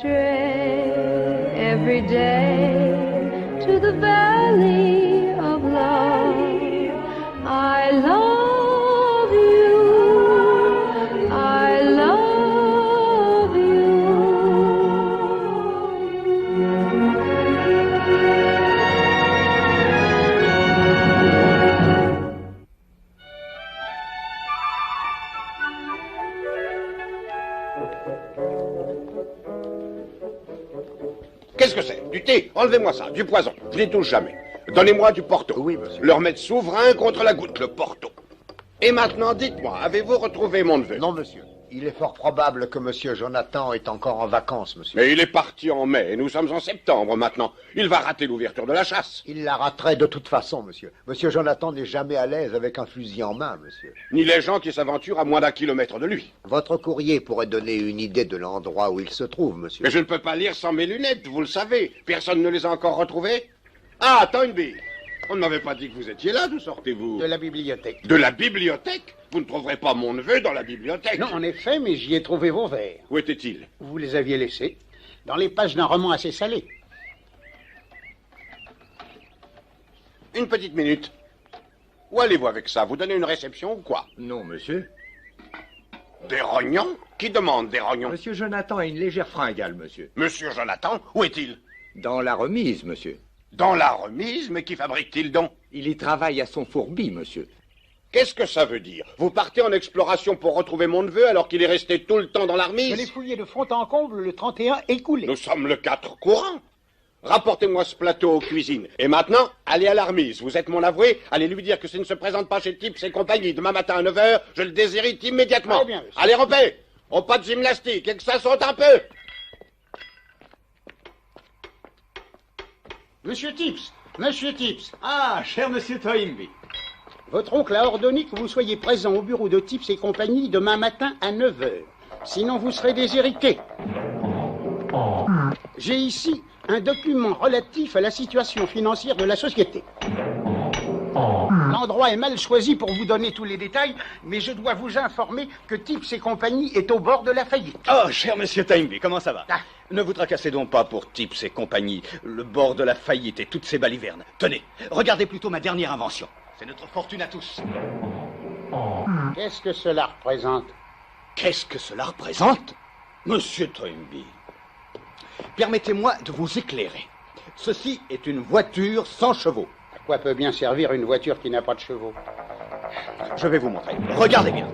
stray every day to the valley of love. I love you. I love you. Qu'est-ce que c'est? Du thé? Enlevez-moi ça. Du poison. Je n'y touche jamais. Donnez-moi du Porto. Oui, monsieur. Le remède souverain contre la goutte, le Porto. Et maintenant, dites-moi, avez-vous retrouvé mon neveu? Non, monsieur. Il est fort probable que monsieur Jonathan est encore en vacances, monsieur. Mais il est parti en mai, et nous sommes en septembre maintenant. Il va rater l'ouverture de la chasse. Il la raterait de toute façon, monsieur. Monsieur Jonathan n'est jamais à l'aise avec un fusil en main, monsieur. Ni les gens qui s'aventurent à moins d'1 kilomètre de lui. Votre courrier pourrait donner une idée de l'endroit où il se trouve, monsieur. Mais je ne peux pas lire sans mes lunettes, vous le savez. Personne ne les a encore retrouvées. Ah, Toynbee! On ne m'avait pas dit que vous étiez là, d'où sortez-vous? De la bibliothèque. De la bibliothèque? Vous ne trouverez pas mon neveu dans la bibliothèque. Non, en effet, mais j'y ai trouvé vos vers. Où était-il? Vous les aviez laissés dans les pages d'un roman assez salé. Une petite minute. Où allez-vous avec ça? Vous donnez une réception ou quoi? Non, monsieur. Des rognons? Qui demande des rognons? Monsieur Jonathan a une légère fringale, monsieur. Monsieur Jonathan, où est-il? Dans la remise, monsieur. Dans la remise? Mais qui fabrique-t-il donc? Il y travaille à son fourbi, monsieur. Qu'est-ce que ça veut dire? Vous partez en exploration pour retrouver mon neveu alors qu'il est resté tout le temps dans la Je l'ai remise? fouillé de fond en comble le 31 écoulé. Nous sommes le 4 courant. Rapportez-moi ce plateau aux cuisines. Et maintenant, allez à la remise. Vous êtes mon avoué. Allez lui dire que s'il ne se présente pas chez Tips et compagnie demain matin à 9h, je le déshérite immédiatement. Très bien, monsieur. Allez, Ropé, au pas de gymnastique et que ça saute un peu. Monsieur Tips, monsieur Tips, Ah, cher monsieur Toynbee. votre oncle a ordonné que vous soyez présent au bureau de Tips et compagnie demain matin à 9h. Sinon, vous serez déshérité. J'ai ici un document relatif à la situation financière de la société. L'endroit est mal choisi pour vous donner tous les détails, mais je dois vous informer que Tips et compagnie est au bord de la faillite. Oh, cher monsieur Toynbee, comment ça va? Ah. Ne vous tracassez donc pas pour Tips et compagnie, le bord de la faillite et toutes ces balivernes. Tenez, regardez plutôt ma dernière invention. C'est notre fortune à tous. Qu'est-ce que cela représente? Qu'est-ce que cela représente? Monsieur Toynbee, permettez-moi de vous éclairer. Ceci est une voiture sans chevaux. À quoi peut bien servir une voiture qui n'a pas de chevaux? Je vais vous montrer. Regardez bien.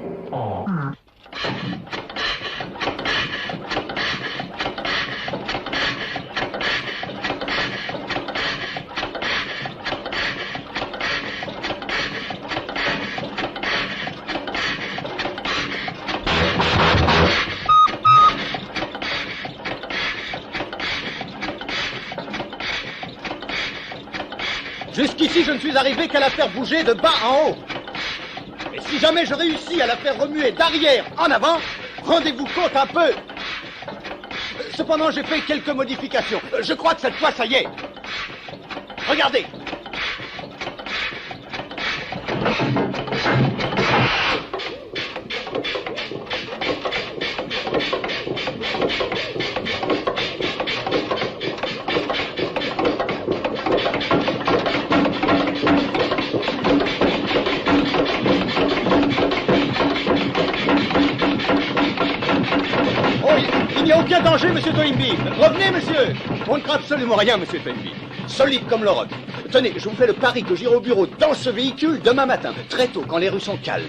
Jusqu'ici, je ne suis arrivé qu'à la faire bouger de bas en haut. Et si jamais je réussis à la faire remuer d'arrière en avant, rendez-vous compte un peu. Cependant, j'ai fait quelques modifications. Je crois que cette fois, ça y est. Regardez. Il n'y a aucun danger, monsieur Toynbee. Revenez, monsieur. On ne craint absolument rien, monsieur Toynbee. Solide comme le roc. Tenez, je vous fais le pari que j'irai au bureau dans ce véhicule demain matin, très tôt, quand les rues sont calmes.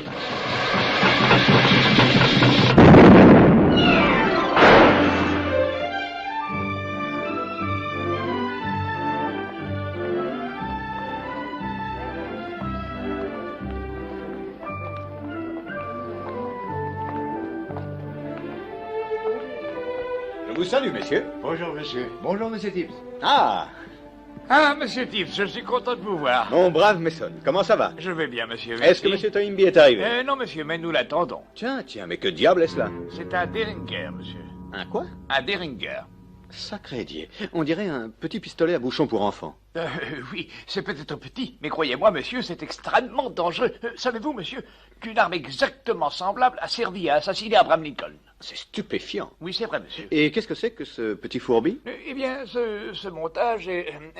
Je vous salue, messieurs. Bonjour, monsieur. Bonjour, monsieur Tips. Ah, Ah, monsieur Tips, je suis content de vous voir. mon brave Mason, comment ça va? Je vais bien, monsieur. Est-ce que monsieur Toynbee est arrivé? Non, monsieur, mais nous l'attendons. Tiens, mais que diable est-ce là? C'est un Derringer, monsieur. Un quoi? Un Derringer. Sacré Dieu. On dirait un petit pistolet à bouchon pour enfants. Oui, c'est peut-être petit, mais croyez-moi, monsieur, c'est extrêmement dangereux. Savez-vous, monsieur, qu'une arme exactement semblable a servi à assassiner Abraham Lincoln? C'est stupéfiant. Oui, c'est vrai, monsieur. Et qu'est-ce que c'est que ce petit fourbi? Eh bien, ce montage,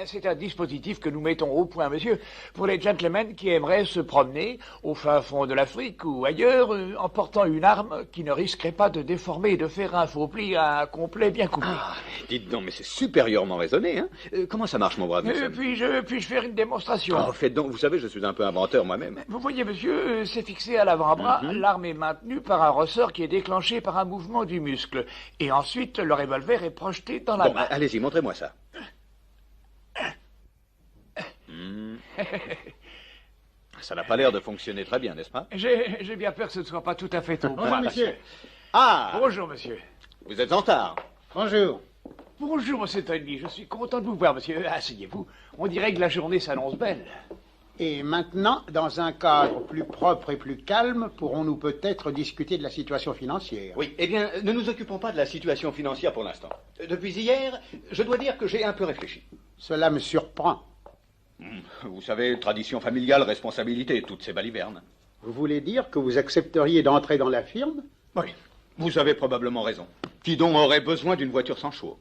c'est un dispositif que nous mettons au point, monsieur, pour les gentlemen qui aimeraient se promener au fin fond de l'Afrique ou ailleurs en portant une arme qui ne risquerait pas de déformer et de faire un faux pli à un complet bien coupé. Ah, dites donc, mais c'est supérieurement raisonné, hein. Comment ça marche, mon brave monsieur? Puis-je faire une démonstration? Oh, faites donc, vous savez, je suis un peu inventeur moi-même. Vous voyez, monsieur, c'est fixé à l'avant-bras. L'arme est maintenue par un ressort qui est déclenché par un mouvement du muscle. Et ensuite, le revolver est projeté dans la Bon, main. allez-y, montrez-moi ça. Ça n'a pas l'air de fonctionner très bien, n'est-ce pas? J'ai bien peur que ce ne soit pas tout à fait au point. Bonjour, monsieur. Ah, Bonjour, monsieur. vous êtes en retard. Bonjour. Bonjour, monsieur Tony. Je suis content de vous voir, monsieur. Asseyez-vous. On dirait que la journée s'annonce belle. Et maintenant, dans un cadre plus propre et plus calme, pourrons-nous peut-être discuter de la situation financière? Oui, eh bien, ne nous occupons pas de la situation financière pour l'instant. Depuis hier, je dois dire que j'ai un peu réfléchi. Cela me surprend. Vous savez, tradition familiale, responsabilité, toutes ces balivernes. Vous voulez dire que vous accepteriez d'entrer dans la firme? Oui, vous avez probablement raison. Qui donc aurait besoin d'une voiture sans chevaux?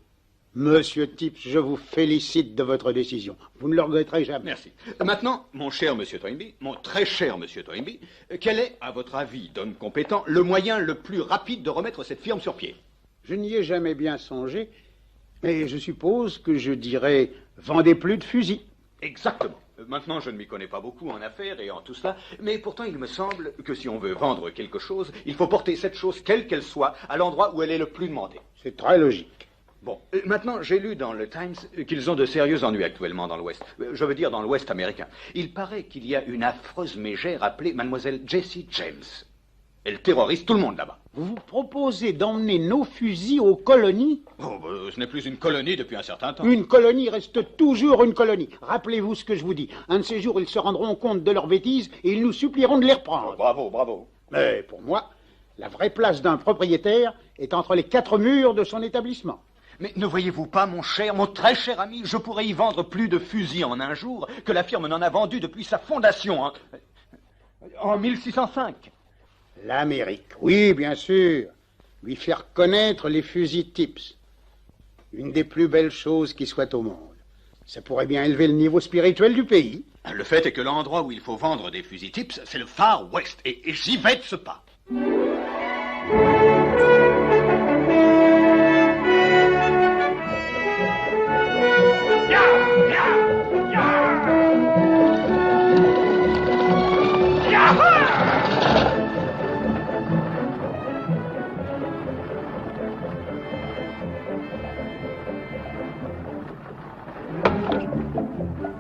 Monsieur Tips, je vous félicite de votre décision. Vous ne le regretterez jamais. Merci. Maintenant, mon cher monsieur Toynbee, mon très cher monsieur Toynbee, quel est, à votre avis, d'homme compétent, le moyen le plus rapide de remettre cette firme sur pied? Je n'y ai jamais bien songé, mais je suppose que je dirais vendez plus de fusils. Exactement. Maintenant, je ne m'y connais pas beaucoup en affaires et en tout cela, mais pourtant il me semble que si on veut vendre quelque chose, il faut porter cette chose, quelle qu'elle soit, à l'endroit où elle est le plus demandée. C'est très logique. Bon, maintenant, j'ai lu dans le Times qu'ils ont de sérieux ennuis actuellement dans l'Ouest. Je veux dire dans l'Ouest américain. Il paraît qu'il y a une affreuse mégère appelée Mademoiselle Jessie James. Elle terrorise tout le monde là-bas. Vous vous proposez d'emmener nos fusils aux colonies? Oh, ce n'est plus une colonie depuis un certain temps. Une colonie reste toujours une colonie. Rappelez-vous ce que je vous dis. Un de ces jours, ils se rendront compte de leurs bêtises et ils nous supplieront de les reprendre. Oh, bravo, bravo. Mais pour moi, la vraie place d'un propriétaire est entre les quatre murs de son établissement. Mais ne voyez-vous pas, mon cher, mon très cher ami, je pourrais y vendre plus de fusils en un jour que la firme n'en a vendu depuis sa fondation, en 1605. L'Amérique, oui, bien sûr. Lui faire connaître les fusils Tips. Une des plus belles choses qui soit au monde. Ça pourrait bien élever le niveau spirituel du pays. Le fait est que l'endroit où il faut vendre des fusils Tips, c'est le Far West, et j'y vais de ce pas.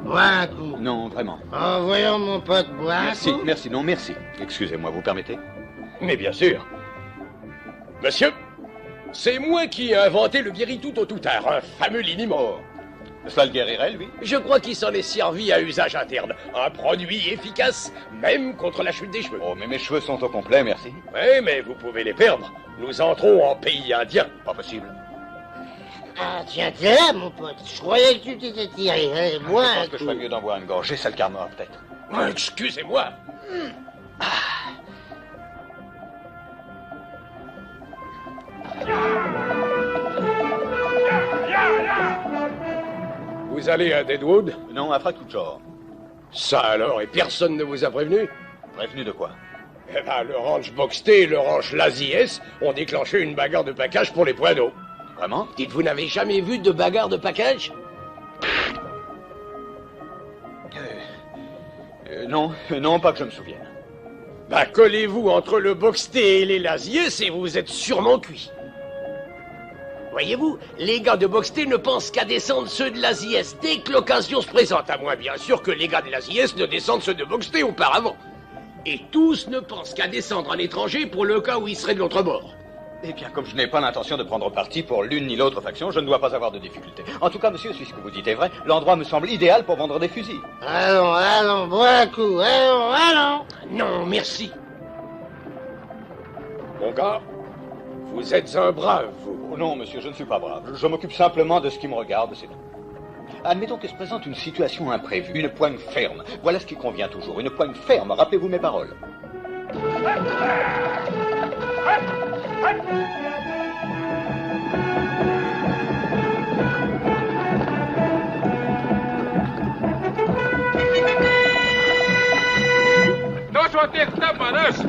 Bois un coup. Non, vraiment. Oh, voyons mon pote, bois un Merci, coup. merci, non, merci. Excusez-moi, vous permettez? Mais bien sûr. Monsieur, c'est moi qui ai inventé le guérit-tout au tout tard, un fameux liniment. Cela le guérirait, lui? Je crois qu'il s'en est servi à usage interne. Un produit efficace, même contre la chute des cheveux. Oh, mais mes cheveux sont au complet, merci. Oui, mais vous pouvez les perdre. Nous entrons en pays indien. Pas possible. Ah, tiens, t'es là, mon pote. Je croyais que tu t'étais tiré. Allez, bois Je un pense que je ferais coup. mieux d'en boire une gorgée, ça le calmera peut-être. Excusez-moi. Vous allez à Deadwood? Non, à Frakutjor. Ça alors, et personne ne vous a prévenu? Prévenu de quoi? Eh ben, le ranch Boxté et le ranch Lazies ont déclenché une bagarre de package pour les points d'eau. Vraiment? Dites, vous n'avez jamais vu de bagarre de package? Non, pas que je me souvienne. Bah, collez-vous entre le Boxté et les Lazies et vous êtes sûrement cuit. Voyez-vous, les gars de Boxté ne pensent qu'à descendre ceux de Lazies dès que l'occasion se présente, à moins bien sûr que les gars de Lazies ne descendent ceux de Boxté auparavant. Et tous ne pensent qu'à descendre un étranger pour le cas où ils seraient de l'autre bord. Eh bien, comme je n'ai pas l'intention de prendre parti pour l'une ni l'autre faction, je ne dois pas avoir de difficultés. En tout cas, monsieur, si ce que vous dites est vrai, l'endroit me semble idéal pour vendre des fusils. Allons, bois un coup. Allons. Non, merci. Mon gars, vous êtes un brave, vous. Oh non, monsieur, je ne suis pas brave. Je m'occupe simplement de ce qui me regarde, c'est tout. Admettons que se présente une situation imprévue, une poigne ferme. Voilà ce qui convient toujours, une poigne ferme. Rappelez-vous mes paroles. Nós vamos ter que dar balanço.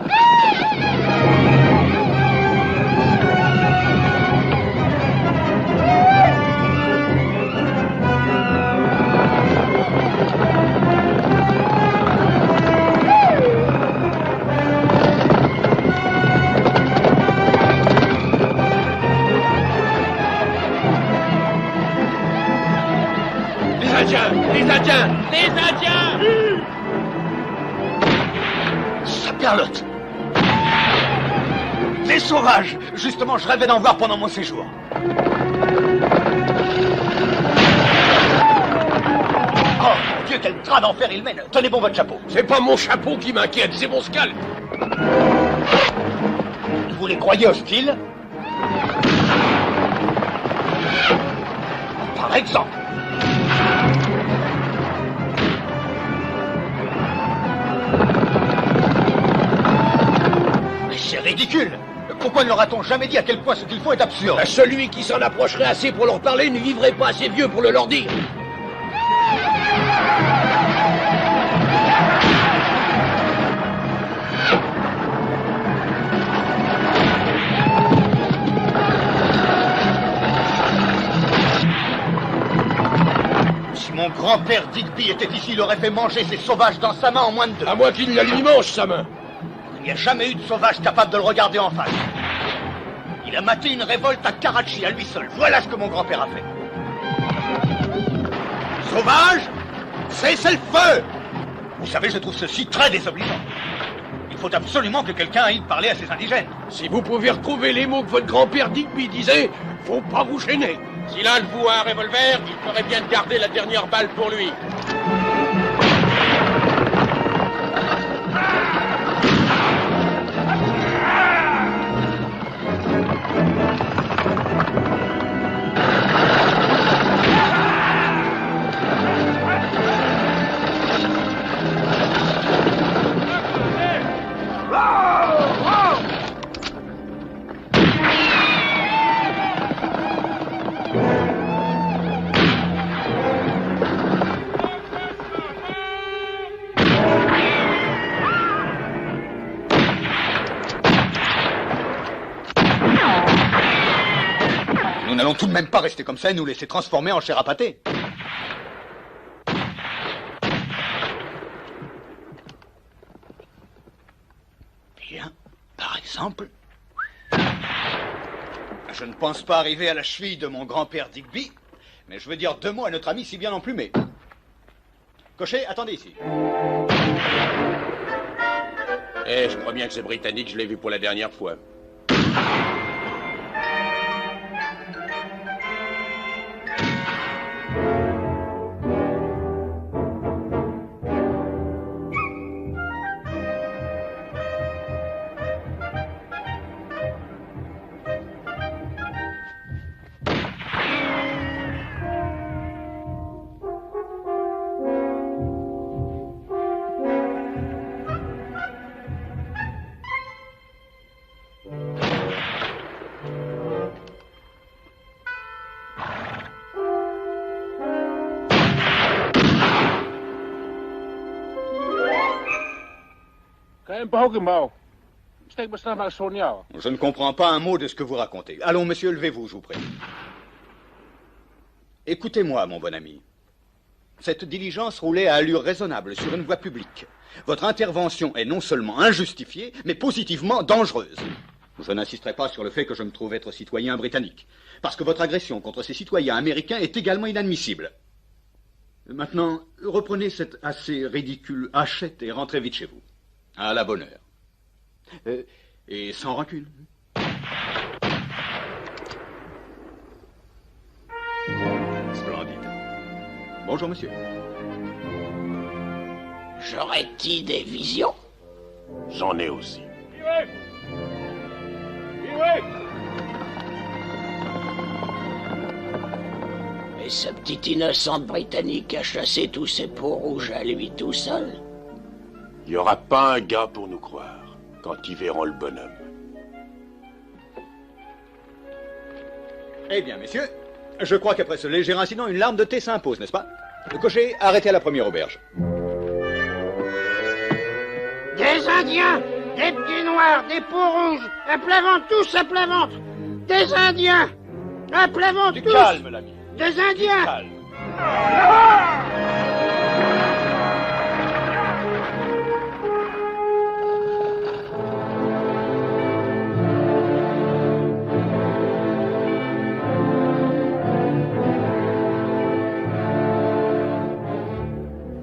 Les Indiens! Les Indiens! Saperlotte! Les sauvages! Justement, je rêvais d'en voir pendant mon séjour. Oh, mon Dieu, quel drap d'enfer il mène! Tenez bon votre chapeau. C'est pas mon chapeau qui m'inquiète, c'est mon scalp! Vous les croyez hostiles? Par exemple. C'est ridicule. Pourquoi ne leur a-t-on jamais dit à quel point ce qu'ils font est absurde? Celui qui s'en approcherait assez pour leur parler ne vivrait pas assez vieux pour le leur dire. Si mon grand-père Digby était ici, il aurait fait manger ces sauvages dans sa main en moins de 2. À moins qu'il ne la lui mange, sa main. Il n'y a jamais eu de sauvage capable de le regarder en face. Il a maté une révolte à Karachi, à lui seul. Voilà ce que mon grand-père a fait. Sauvage, cessez le feu! Vous savez, je trouve ceci très désobligeant. Il faut absolument que quelqu'un aille parler à ces indigènes. Si vous pouvez retrouver les mots que votre grand-père Digby disait, faut pas vous gêner. Si l'un de vous a un revolver, il ferait bien de garder la dernière balle pour lui. Nous n'allons tout de même pas rester comme ça et nous laisser transformer en chair à pâté. Bien, par exemple... Je ne pense pas arriver à la cheville de mon grand-père Digby, mais je veux dire 2 mots à notre ami si bien emplumé. Cocher, attendez ici. Eh, je crois bien que c'est britannique, je l'ai vu pour la dernière fois. Je ne comprends pas un mot de ce que vous racontez. Allons, monsieur, levez-vous, je vous prie. Écoutez-moi, mon bon ami. Cette diligence roulait à allure raisonnable sur une voie publique. Votre intervention est non seulement injustifiée, mais positivement dangereuse. Je n'insisterai pas sur le fait que je me trouve être citoyen britannique, parce que votre agression contre ces citoyens américains est également inadmissible. Maintenant, reprenez cette assez ridicule hachette et rentrez vite chez vous. À la bonne heure. Et sans rancune. Splendide. Bonjour, monsieur. J'aurais-il des visions? J'en ai aussi. Et ce petit innocent britannique a chassé tous ces peaux rouges à lui tout seul. Il n'y aura pas un gars pour nous croire, quand ils verront le bonhomme. Eh bien, messieurs, je crois qu'après ce léger incident, une larme de thé s'impose, n'est-ce pas? Le cocher, arrêtez à la première auberge. Des Indiens, des pieds noirs, des peaux rouges, à plat ventre, tous à plat ventre. Des Indiens, à plat ventre, tous. Calme, l'ami. Des Indiens. Calme.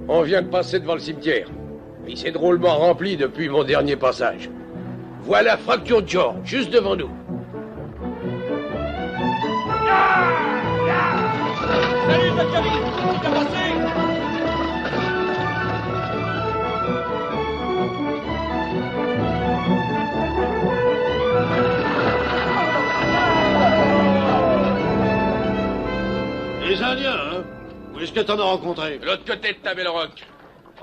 On vient de passer devant le cimetière. Il s'est drôlement rempli depuis mon dernier passage. Voilà Fracture George, juste devant nous. Salut, Zachary! Bien passé? Les Indiens, hein? Où est-ce que t'en as rencontré? De l'autre côté de ta belle rock.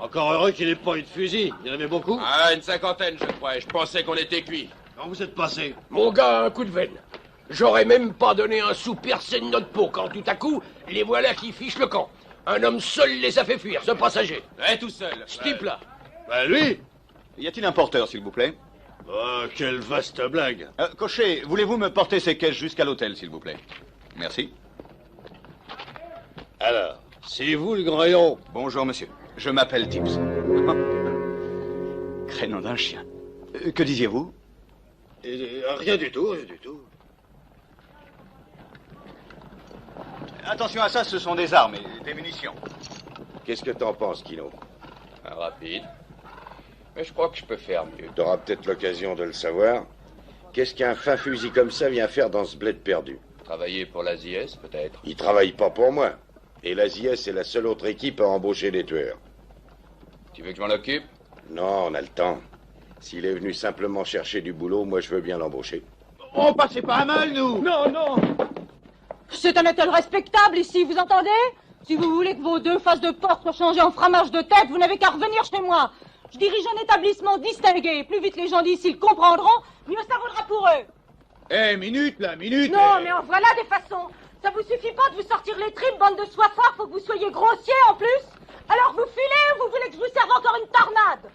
Encore heureux qu'il n'ait pas eu de fusil. Il y en avait beaucoup? Ah, une cinquantaine, je crois. Je pensais qu'on était cuits. Quand vous êtes passé? Mon gars a un coup de veine. J'aurais même pas donné un sou percé de notre peau quand tout à coup, les voilà qui fichent le camp. Un homme seul les a fait fuir, ce passager. Ouais, tout seul. Ce type-là. Ben lui? Y a-t-il un porteur, s'il vous plaît? Oh, quelle vaste blague. Cocher, voulez-vous me porter ces caisses jusqu'à l'hôtel, s'il vous plaît? Merci. Alors, c'est vous le grand héros? Bonjour, monsieur. Je m'appelle Tips. Crénom d'un chien. Que disiez-vous? Rien du tout, rien du tout. Attention à ça, ce sont des armes et des munitions. Qu'est-ce que t'en penses, Kino? Rapide. Mais je crois que je peux faire mieux. T'auras peut-être l'occasion de le savoir. Qu'est-ce qu'un fin fusil comme ça vient faire dans ce bled perdu? Travailler pour la ZS, peut-être. Il travaille pas pour moi. Et la ZS est la seule autre équipe à embaucher des tueurs. Tu veux que je m'en occupe? Non, on a le temps. S'il est venu simplement chercher du boulot, moi je veux bien l'embaucher. On passait pas à mal, nous! Non, non! C'est un hôtel respectable ici, vous entendez? Si vous voulez que vos deux faces de porte soient changées en fromage de tête, vous n'avez qu'à revenir chez moi. Je dirige un établissement distingué. Plus vite les gens d'ici le comprendront, mieux ça vaudra pour eux. Eh, minute, là, minute! Non, mais en voilà des façons. Ça vous suffit pas de vous sortir les tripes, bande de soifards, faut que vous soyez grossier en plus. Alors vous filez ou vous voulez que je vous serve encore une tornade?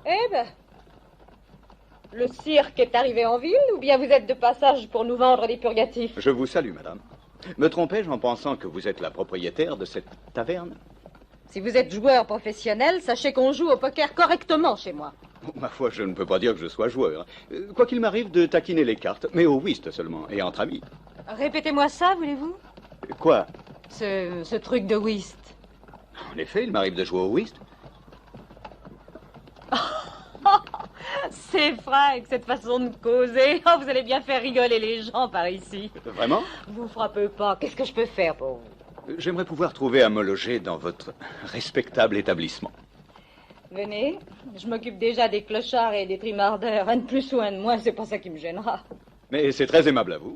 Eh ben, le cirque est arrivé en ville ou bien vous êtes de passage pour nous vendre des purgatifs? Je vous salue, madame. Me trompais-je en pensant que vous êtes la propriétaire de cette taverne? Si vous êtes joueur professionnel, sachez qu'on joue au poker correctement chez moi. Ma foi, je ne peux pas dire que je sois joueur. Quoi qu'il m'arrive de taquiner les cartes, mais au whist seulement, et entre amis. Répétez-moi ça, voulez-vous? Quoi? Ce truc de whist. En effet, il m'arrive de jouer au whist. C'est Frank, cette façon de causer. Oh, vous allez bien faire rigoler les gens par ici. Vraiment? Vous frappez pas. Qu'est-ce que je peux faire pour vous? J'aimerais pouvoir trouver à me loger dans votre respectable établissement. Venez, je m'occupe déjà des clochards et des trimardeurs. Un de plus ou un de moins, c'est pas ça qui me gênera. Mais c'est très aimable à vous.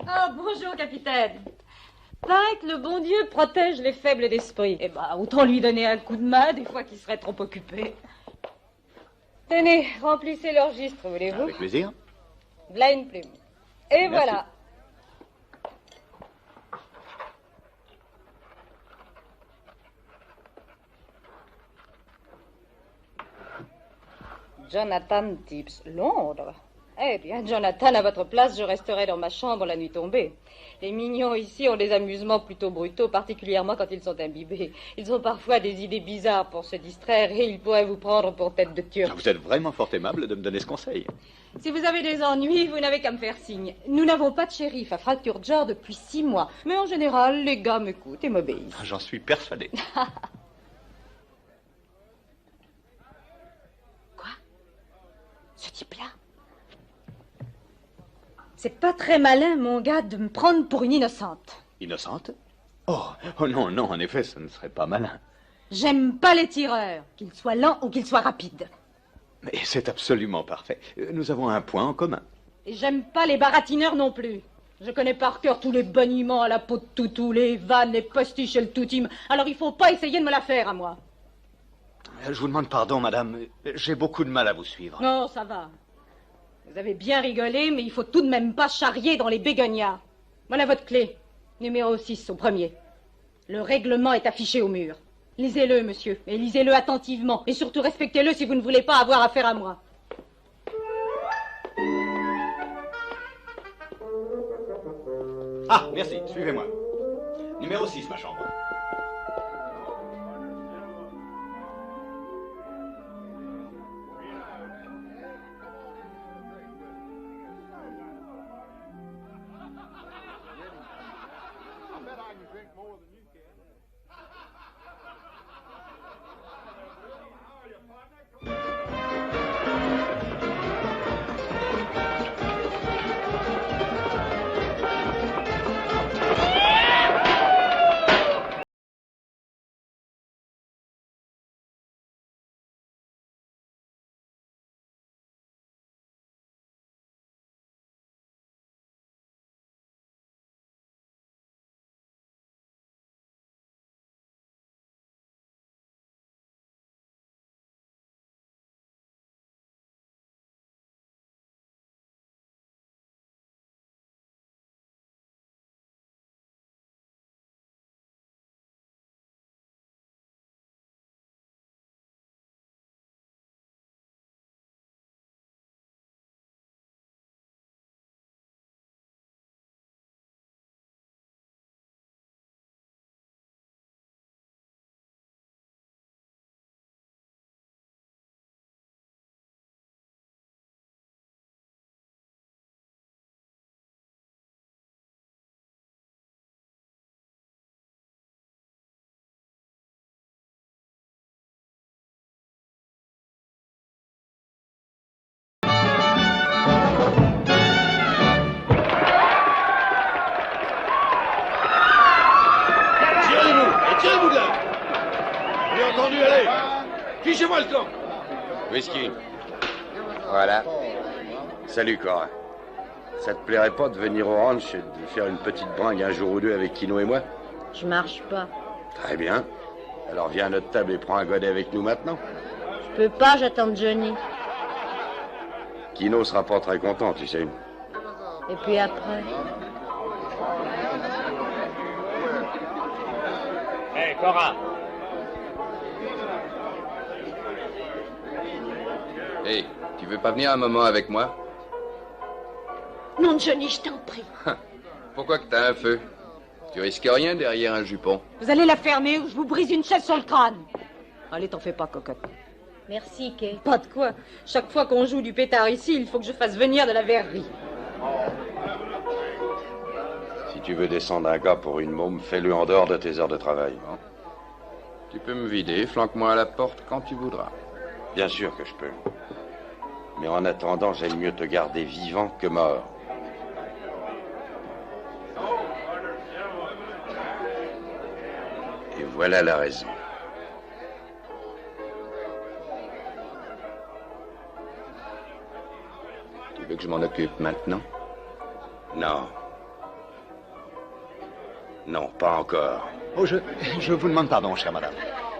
Oh, bonjour, capitaine. Paraît que le bon Dieu protège les faibles d'esprit. Eh ben, autant lui donner un coup de main des fois qu'il serait trop occupé. Tenez, remplissez le registre, voulez-vous? Avec plaisir. V'là une plume. Et Merci. voilà. Jonathan Tips, Londres. Eh bien, Jonathan, à votre place, je resterai dans ma chambre la nuit tombée. Les mignons ici ont des amusements plutôt brutaux, particulièrement quand ils sont imbibés. Ils ont parfois des idées bizarres pour se distraire et ils pourraient vous prendre pour tête de turc. Vous êtes vraiment fort aimable de me donner ce conseil. Si vous avez des ennuis, vous n'avez qu'à me faire signe. Nous n'avons pas de shérif à Fracture George depuis 6 mois. Mais en général, les gars m'écoutent et m'obéissent. J'en suis persuadé. Ce type-là. C'est pas très malin, mon gars, de me prendre pour une innocente. Innocente? Oh non, non, en effet, ce ne serait pas malin. J'aime pas les tireurs, qu'ils soient lents ou qu'ils soient rapides. Mais c'est absolument parfait. Nous avons un point en commun. Et j'aime pas les baratineurs non plus. Je connais par cœur tous les boniments à la peau de toutou, les vannes, les postiches et le toutim. Alors il faut pas essayer de me la faire à moi. Je vous demande pardon, madame. J'ai beaucoup de mal à vous suivre. Non, ça va. Vous avez bien rigolé, mais il faut tout de même pas charrier dans les bégonias. Voilà votre clé. Numéro 6, au premier. Le règlement est affiché au mur. Lisez-le, monsieur, et lisez-le attentivement. Et surtout, respectez-le si vous ne voulez pas avoir affaire à moi. Ah, merci, suivez-moi. Numéro 6, ma chambre. Tirez-vous de là! J'ai entendu, allez! Fichez-moi le camp! Whisky. Voilà. Salut, Cora. Ça te plairait pas de venir au ranch et de faire une petite bringue un jour ou deux avec Kino et moi? Je marche pas. Très bien. Alors viens à notre table et prends un godet avec nous maintenant. Je peux pas, j'attends Johnny. Kino sera pas très content, tu sais. Et puis après? Hé, Cora! Hé, tu veux pas venir un moment avec moi? Non, Johnny, je t'en prie. Pourquoi que t'as un feu? Tu risques rien derrière un jupon. Vous allez la fermer ou je vous brise une chaise sur le crâne. Allez, t'en fais pas, cocotte. Merci, Kay. Pas de quoi. Chaque fois qu'on joue du pétard ici, il faut que je fasse venir de la verrerie. Si tu veux descendre un gars pour une môme, fais-le en dehors de tes heures de travail. Bon. Tu peux me vider, flanque-moi à la porte quand tu voudras. Bien sûr que je peux. Mais en attendant, j'aime mieux te garder vivant que mort. Et voilà la raison. Tu veux que je m'en occupe maintenant? Non. Non, pas encore. Oh, je vous demande pardon, chère madame.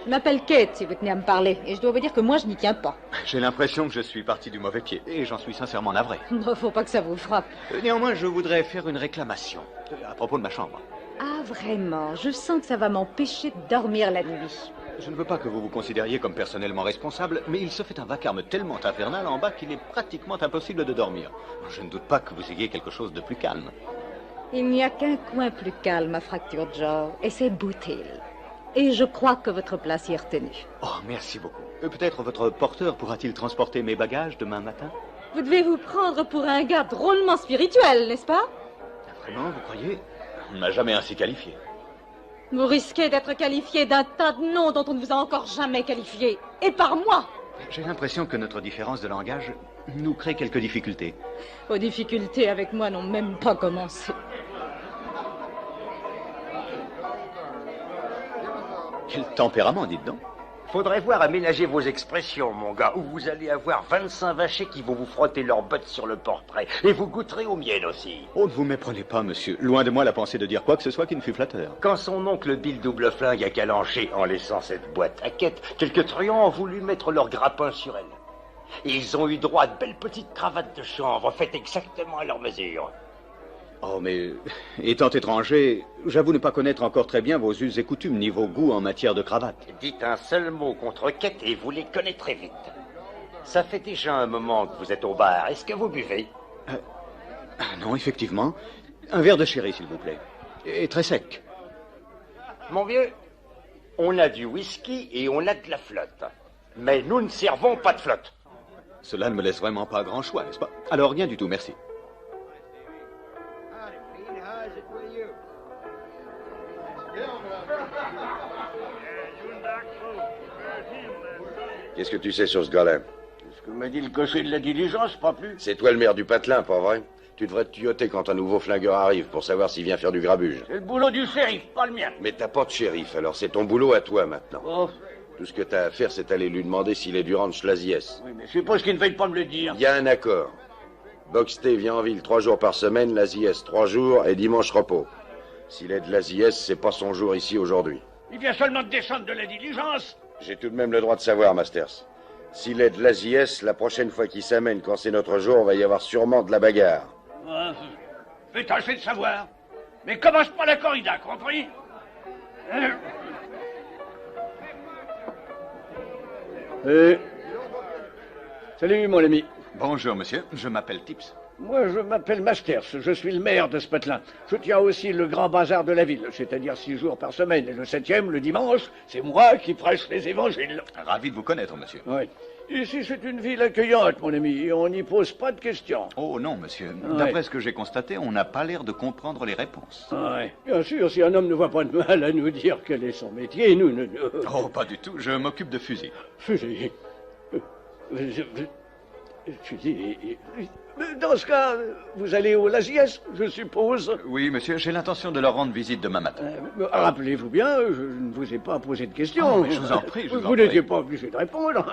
Je m'appelle Kate, si vous tenez à me parler, et je dois vous dire que moi, je n'y tiens pas. J'ai l'impression que je suis parti du mauvais pied, et j'en suis sincèrement navré. Non, faut pas que ça vous frappe. Néanmoins, je voudrais faire une réclamation à propos de ma chambre. Ah, vraiment? Je sens que ça va m'empêcher de dormir la nuit. Je ne veux pas que vous vous considériez comme personnellement responsable, mais il se fait un vacarme tellement infernal en bas qu'il est pratiquement impossible de dormir. Je ne doute pas que vous ayez quelque chose de plus calme. Il n'y a qu'un coin plus calme à Fracture Jaw, et c'est Boot Hill. Et je crois que votre place y est retenue. Oh, merci beaucoup. Peut-être votre porteur pourra-t-il transporter mes bagages demain matin? Vous devez vous prendre pour un gars drôlement spirituel, n'est-ce pas? Vraiment, vous croyez? On ne m'a jamais ainsi qualifié. Vous risquez d'être qualifié d'un tas de noms dont on ne vous a encore jamais qualifié. Et par moi! J'ai l'impression que notre différence de langage nous crée quelques difficultés. Vos difficultés avec moi n'ont même pas commencé. Quel tempérament, dites donc. Faudrait voir aménager vos expressions, mon gars, ou vous allez avoir 25 vachers qui vont vous frotter leurs bottes sur le portrait. Et vous goûterez aux miennes aussi. Oh, ne vous méprenez pas, monsieur. Loin de moi la pensée de dire quoi que ce soit qui ne fût flatteur. Quand son oncle Bill double flingue a calanché en laissant cette boîte à quête, quelques truands ont voulu mettre leur grappin sur elle. Et ils ont eu droit à de belles petites cravates de chanvre faites exactement à leur mesure. Oh, mais étant étranger, j'avoue ne pas connaître encore très bien vos us et coutumes ni vos goûts en matière de cravate. Dites un seul mot contre quête et vous les connaîtrez vite. Ça fait déjà un moment que vous êtes au bar. Est-ce que vous buvez? Non, effectivement. Un verre de sherry, s'il vous plaît. Et très sec. Mon vieux, on a du whisky et on a de la flotte. Mais nous ne servons pas de flotte. Cela ne me laisse vraiment pas grand choix, n'est-ce pas? Alors, rien du tout, merci. Qu'est-ce que tu sais sur ce gars-là? Ce que m'a dit le cocher de la diligence, pas plus. C'est toi le maire du patelin, pas vrai? Tu devrais te tuyauter quand un nouveau flingueur arrive pour savoir s'il vient faire du grabuge. C'est le boulot du shérif, pas le mien. Mais t'as pas de shérif, alors c'est ton boulot à toi maintenant. Oh. Tout ce que t'as à faire, c'est aller lui demander s'il est du ranch Laziès. Oui, mais je suppose qu'il ne veille pas me le dire. Il y a un accord. Boxté vient en ville 3 jours par semaine, Laziès 3 jours et dimanche repos. S'il est de Laziès, c'est pas son jour ici aujourd'hui. Il vient seulement de descendre de la diligence. J'ai tout de même le droit de savoir, Masters. S'il est de l'Aziès, la prochaine fois qu'il s'amène, quand c'est notre jour, va y avoir sûrement de la bagarre. Je vais tâcher de savoir. Mais commence pas la corrida, compris? Salut, mon ami. Bonjour, monsieur. Je m'appelle Tips. Moi, je m'appelle Masters. Je suis le maire de ce patelin. Je tiens aussi le grand bazar de la ville, c'est-à-dire 6 jours par semaine. Et le 7e, le dimanche, c'est moi qui prêche les évangiles. Ravi de vous connaître, monsieur. Oui. Ici, c'est une ville accueillante, mon ami, et on n'y pose pas de questions. Oh non, monsieur. Ouais. D'après ce que j'ai constaté, on n'a pas l'air de comprendre les réponses. Oui. Bien sûr, si un homme ne voit pas de mal à nous dire quel est son métier, nous ne... Oh, pas du tout. Je m'occupe de fusils. Fusils. Fusils. Dans ce cas, vous allez au Laziès, je suppose. Oui, monsieur, j'ai l'intention de leur rendre visite demain matin. Rappelez-vous bien, je ne vous ai pas posé de questions. Oh, mais je vous en prie, je vous en Vous prie. n'étiez pas obligé de répondre.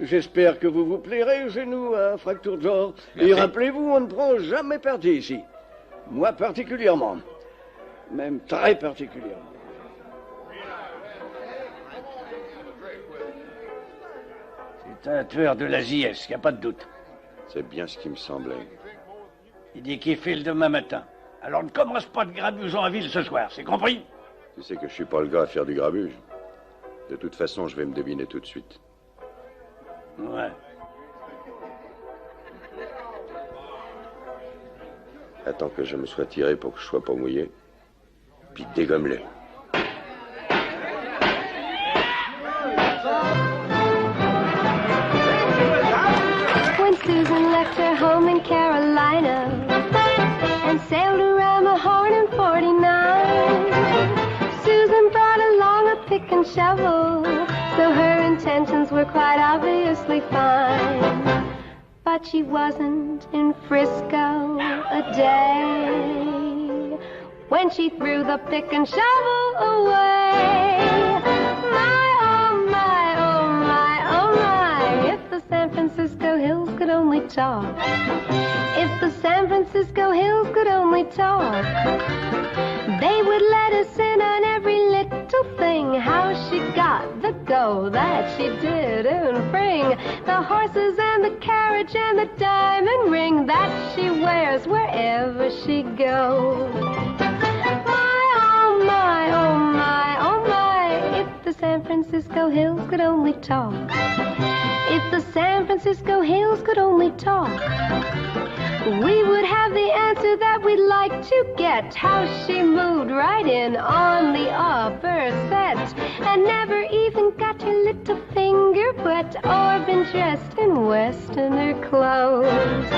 J'espère que vous vous plairez chez nous à Fracture George. Merci. Et rappelez-vous, on ne prend jamais parti ici. Moi particulièrement. Même très particulièrement. C'est un tueur de l'Aziès, il n'y a pas de doute. C'est bien ce qui me semblait. Il dit qu'il file demain matin. Alors ne commence pas de grabuge en ville ce soir, c'est compris? Tu sais que je suis pas le gars à faire du grabuge. De toute façon, je vais me deviner tout de suite. Ouais. Attends que je me sois tiré pour que je sois pas mouillé. Puis dégomme-les. When Susan left her home in Carolina and sailed around the Horn in 49, Susan brought along a pick and shovel, so her intentions were quite obviously fine. But she wasn't in Frisco a day when she threw the pick and shovel away. My, oh my, oh my, oh my, if the San Francisco Hills could only talk. If the San Francisco Hills could only talk, they would let us in on every little thing. How she got the go that she didn't bring, the horses and the carriage and the diamond ring that she wears wherever she goes. My, oh my, oh my, oh my, if the San Francisco Hills could only talk. If the San Francisco Hills could only talk, we would have the answer that we'd like to get. How she moved right in on the upper set and never even got her little finger wet or been dressed in Westerner clothes.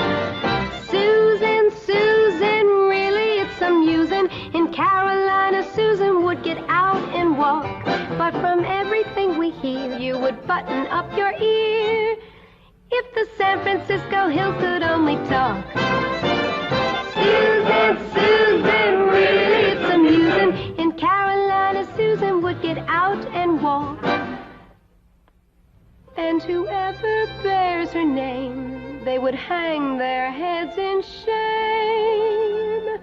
Susan, Susan, really it's amusing. In Carolina, Susan would get out and walk, but from everything we hear, you would button up your ear. If the San Francisco Hills could only talk. Susan, Susan, really it's amusing. In Carolina, Susan would get out and walk. and whoever bears her name, they would hang their heads in shame.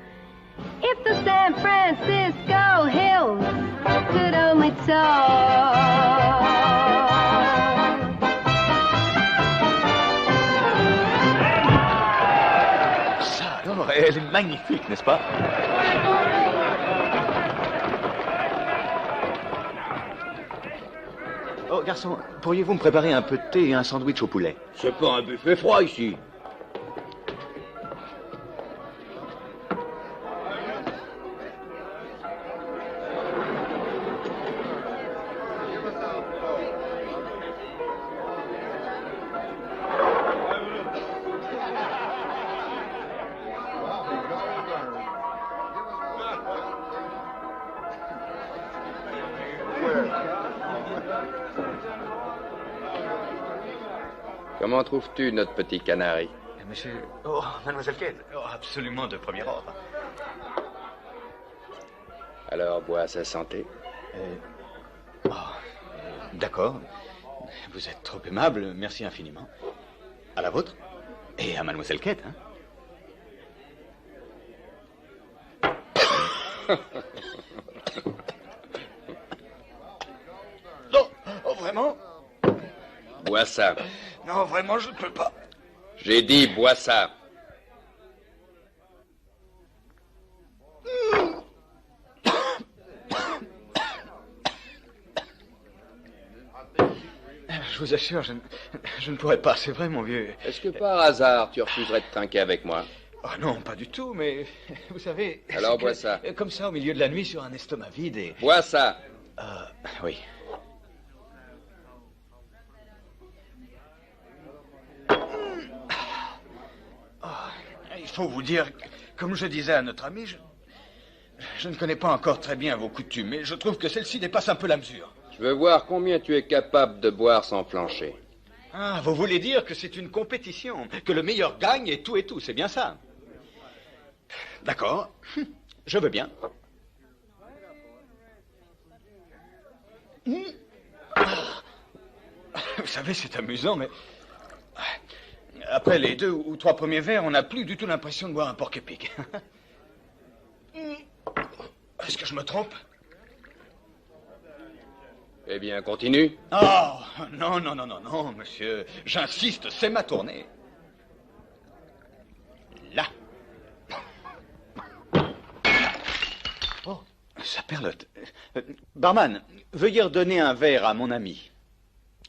If the San Francisco Hills could only talk. Ça alors, elle est magnifique, n'est-ce pas? Oh, garçon, pourriez-vous me préparer un peu de thé et un sandwich au poulet? C'est pas un buffet froid ici. Comment trouves-tu notre petit canari? Monsieur... Oh, mademoiselle Kate. Oh, absolument de premier ordre. Alors, bois à sa santé. D'accord. Vous êtes trop aimable, merci infiniment. À la vôtre. Et à mademoiselle Kate, hein. Non, oh, vraiment? Bois ça. Non, vraiment, je ne peux pas. J'ai dit, bois ça. Je vous assure, je ne pourrais pas, c'est vrai, mon vieux. Est-ce que par hasard, tu refuserais de trinquer avec moi? Oh non, pas du tout, mais vous savez... Alors, bois ça. Comme ça, au milieu de la nuit, sur un estomac vide et... Bois ça. Oui. Il faut vous dire, comme je disais à notre ami, je ne connais pas encore très bien vos coutumes, mais je trouve que celle-ci dépasse un peu la mesure. Je veux voir combien tu es capable de boire sans flancher. Ah, vous voulez dire que c'est une compétition, que le meilleur gagne et tout, c'est bien ça? D'accord, je veux bien. Vous savez, c'est amusant, mais... Après les 2 ou 3 premiers verres, on n'a plus du tout l'impression de boire un porc-épic. Est-ce que je me trompe? Eh bien, continue. Oh, non, monsieur. J'insiste, c'est ma tournée. Là. Oh, ça perlote. Barman, veuillez redonner un verre à mon ami.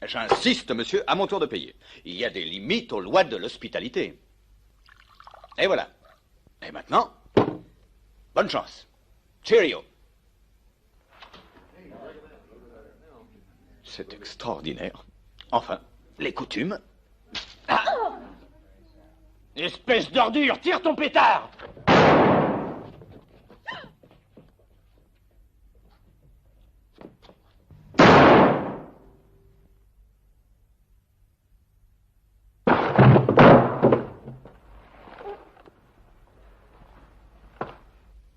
J'insiste, monsieur, à mon tour de payer. Il y a des limites aux lois de l'hospitalité. Et voilà. Et maintenant, bonne chance. Cheerio. C'est extraordinaire. Enfin, les coutumes. Ah! Espèce d'ordure, tire ton pétard!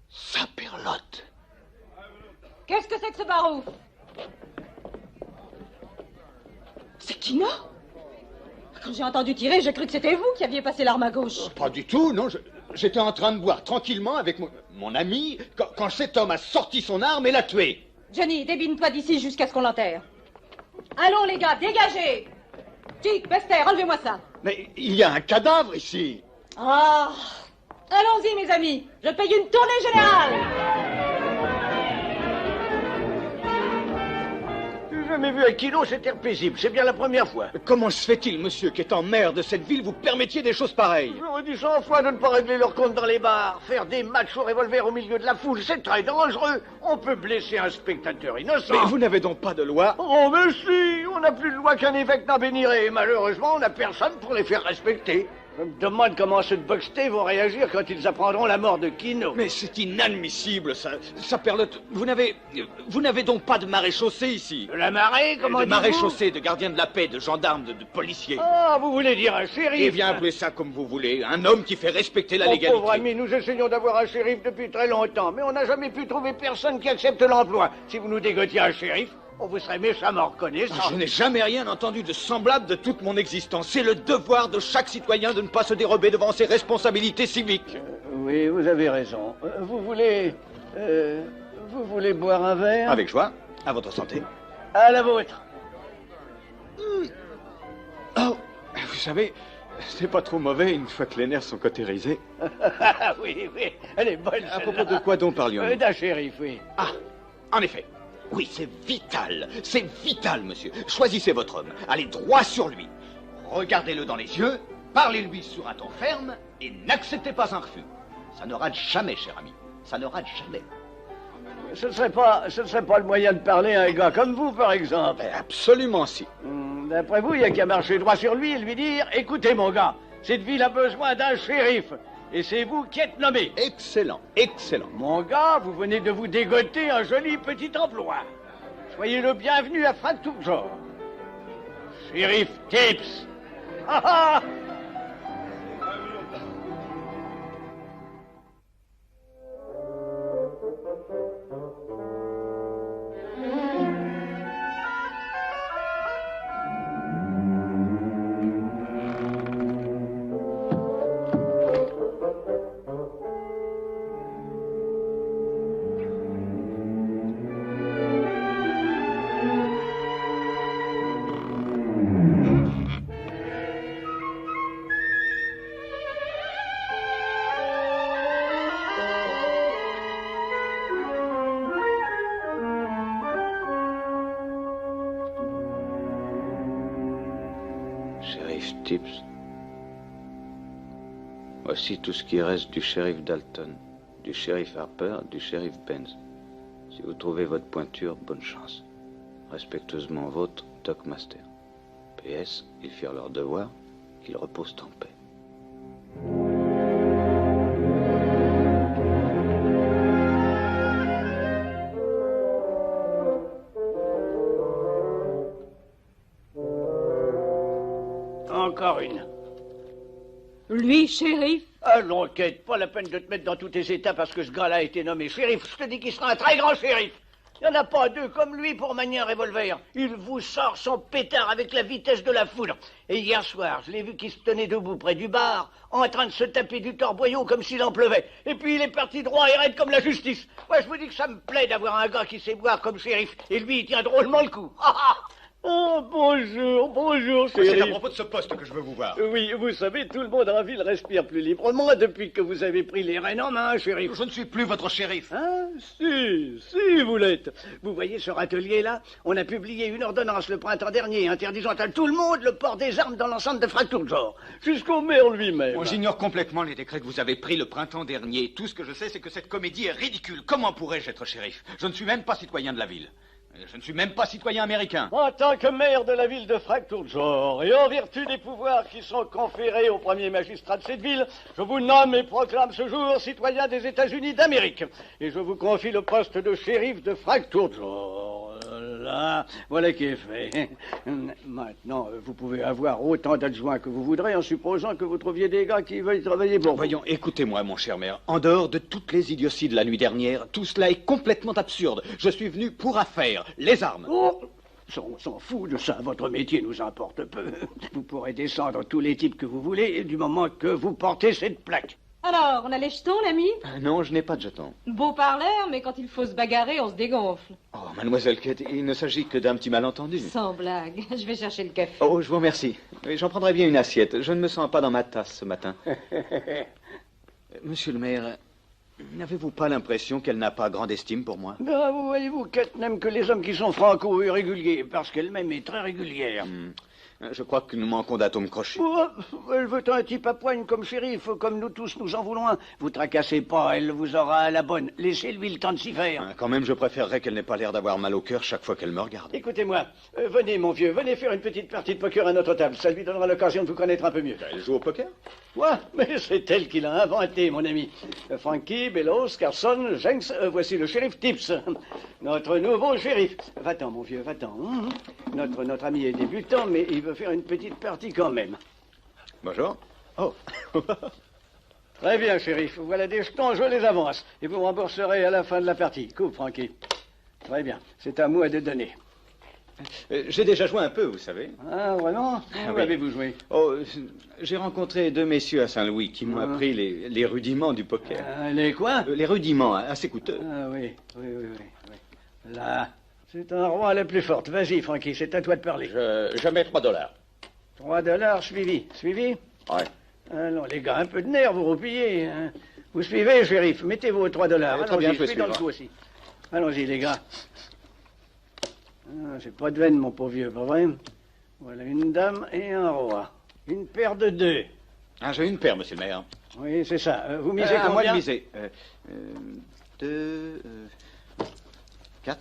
Saperlotte. Qu'est-ce que c'est que ce barouf? C'est Kino? Quand j'ai entendu tirer, j'ai cru que c'était vous qui aviez passé l'arme à gauche. Pas du tout, non. J'étais en train de boire tranquillement avec mon ami quand cet homme a sorti son arme et l'a tué. Johnny, débine-toi d'ici jusqu'à ce qu'on l'enterre. Allons, les gars, dégagez! Chick, Bester, enlevez-moi ça. Mais il y a un cadavre ici. Ah! Allons-y, mes amis. Je paye une tournée générale. J'ai jamais vu un kilo cet air paisible. C'est bien la première fois. Comment se fait-il, monsieur, qu'étant maire de cette ville, vous permettiez des choses pareilles? J'aurais dit 100 fois de ne pas régler leur compte dans les bars. Faire des matchs au revolver au milieu de la foule, c'est très dangereux. On peut blesser un spectateur innocent. Mais vous n'avez donc pas de loi? Oh, mais si. On n'a plus de loi qu'un évêque n'en bénirait. Et malheureusement, on n'a personne pour les faire respecter. Je me demande comment ceux de Boxté vont réagir quand ils apprendront la mort de Kino. Mais c'est inadmissible, ça. Saperlotte, vous n'avez donc pas de maréchaussée ici? De la marée, comment de dites-vous? maréchaussée, de gardien de la paix, de gendarme, de policier. Ah, vous voulez dire un shérif? Eh bien, appelez ça comme vous voulez. Un homme qui fait respecter la Mon légalité. pauvre ami, nous essayons d'avoir un shérif depuis très longtemps, mais on n'a jamais pu trouver personne qui accepte l'emploi. Si vous nous dégotiez un shérif... On vous serait méchamment reconnaissant. Je n'ai jamais rien entendu de semblable de toute mon existence. C'est le devoir de chaque citoyen de ne pas se dérober devant ses responsabilités civiques. Oui, vous avez raison. Vous voulez boire un verre? Avec joie. À votre santé. À la vôtre. Oh, vous savez, c'est pas trop mauvais une fois que les nerfs sont cautérisés. Oui, elle est bonne. À propos de quoi donc parlions-nous? D'un shérif, oui. Ah, en effet. Oui, c'est vital, monsieur. Choisissez votre homme, allez droit sur lui. Regardez-le dans les yeux, parlez-lui sur un ton ferme et n'acceptez pas un refus. Ça ne rate jamais, cher ami. Ça ne rate jamais. Ce ne serait pas le moyen de parler à un gars comme vous, par exemple. Absolument si. D'après vous, il n'y a qu'à marcher droit sur lui et lui dire « Écoutez, mon gars, cette ville a besoin d'un shérif. Et c'est vous qui êtes nommé. » Excellent, excellent. Mon gars, vous venez de vous dégoter un joli petit emploi. Soyez le bienvenu à Fracturejor. Shérif Tips. Ah ah! Shérif Tips. Voici tout ce qui reste du shérif Dalton, du shérif Harper, du shérif Benz. Si vous trouvez votre pointure, bonne chance. Respectueusement vôtre, Doc Master. PS, ils firent leur devoir, qu'ils reposent en paix. Encore une. Lui, shérif? Allons, Kate, pas la peine de te mettre dans tous tes états parce que ce gars-là a été nommé shérif. Je te dis qu'il sera un très grand shérif. Il n'y en a pas deux comme lui pour manier un revolver. Il vous sort son pétard avec la vitesse de la foudre. Et hier soir, je l'ai vu qu'il se tenait debout près du bar, en train de se taper du torboyau comme s'il en pleuvait. Et puis il est parti droit et raide comme la justice. Moi, je vous dis que ça me plaît d'avoir un gars qui sait boire comme shérif. Et lui, il tient drôlement le coup. Oh, bonjour, shérif. C'est à propos de ce poste que je veux vous voir. Oui, vous savez, tout le monde en ville respire plus librement depuis que vous avez pris les rênes en main, shérif. Je ne suis plus votre shérif. Ah, si, vous l'êtes. Vous voyez ce râtelier-là? On a publié une ordonnance le printemps dernier interdisant à tout le monde le port des armes dans l'enceinte de Fracturejor, jusqu'au maire lui-même. Bon, j'ignore complètement les décrets que vous avez pris le printemps dernier. Tout ce que je sais, c'est que cette comédie est ridicule. Comment pourrais-je être shérif? Je ne suis même pas citoyen de la ville. Je ne suis même pas citoyen américain. En tant que maire de la ville de Fracturejor, et en vertu des pouvoirs qui sont conférés au premier magistrat de cette ville, je vous nomme et proclame ce jour citoyen des États-Unis d'Amérique. Et je vous confie le poste de shérif de Fracturejor. Là, voilà qui est fait. Maintenant, vous pouvez avoir autant d'adjoints que vous voudrez en supposant que vous trouviez des gars qui veuillent travailler pour vous. Voyons, écoutez-moi, mon cher maire. En dehors de toutes les idioties de la nuit dernière, tout cela est complètement absurde. Je suis venu pour affaire, les armes. Oh, on s'en fout de ça. Votre métier nous importe peu. Vous pourrez descendre tous les types que vous voulez du moment que vous portez cette plaque. Alors, on a les jetons, l'ami? Non, je n'ai pas de jetons. Beau parleur, mais quand il faut se bagarrer, on se dégonfle. Oh, mademoiselle Kate, il ne s'agit que d'un petit malentendu. Sans blague. Je vais chercher le café. Oh, je vous remercie. J'en prendrai bien une assiette. Je ne me sens pas dans ma tasse ce matin. Monsieur le maire, n'avez-vous pas l'impression qu'elle n'a pas grande estime pour moi? Ben, vous voyez-vous, Kate n'aime que les hommes qui sont franco et réguliers, parce qu'elle-même est très régulière. Je crois que nous manquons d'atomes crochus. Oh, elle veut un type à poigne comme shérif, comme nous tous, nous en voulons un. Vous tracassez pas, elle vous aura à la bonne. Laissez-lui le temps de s'y faire. Quand même, je préférerais qu'elle n'ait pas l'air d'avoir mal au cœur chaque fois qu'elle me regarde. Écoutez-moi, venez, mon vieux, venez faire une petite partie de poker à notre table. Ça lui donnera l'occasion de vous connaître un peu mieux. Elle joue au poker? Ouais, mais c'est elle qui l'a inventé, mon ami. Frankie, Bellows, Carson, Jenks, voici le shérif Tips. Notre nouveau shérif. Va-t'en, mon vieux, va-t'en. Notre ami est débutant, mais il veut faire une petite partie quand même. Bonjour. Oh. Très bien, shérif. Voilà des jetons, je les avance. Et vous rembourserez à la fin de la partie. Coupe, Frankie. Très bien. C'est à moi de donner. J'ai déjà joué un peu, vous savez. Ah, vraiment? Où oui. avez-vous joué? Oh, j'ai rencontré 2 messieurs à Saint-Louis qui m'ont appris les rudiments du poker. Les quoi? Les rudiments, assez coûteux. Ah oui. Là, c'est un roi la plus forte. Vas-y, Frankie, c'est à toi de parler. Je mets $3. $3 suivi. Suivi? Ouais. Alors, les gars, un peu de nerfs, vous roupillez. Hein. Vous suivez, shérif. Mettez vos $3. Très bien, Allons-y, je suis dans le coup aussi. Allons-y, les gars. Ah, j'ai pas de veine, mon pauvre vieux, pas vrai? Voilà une dame et un roi. Une paire de 2. Ah, j'ai une paire, monsieur le maire. Oui, c'est ça. Vous misez À moi de combien? miser. 2... 4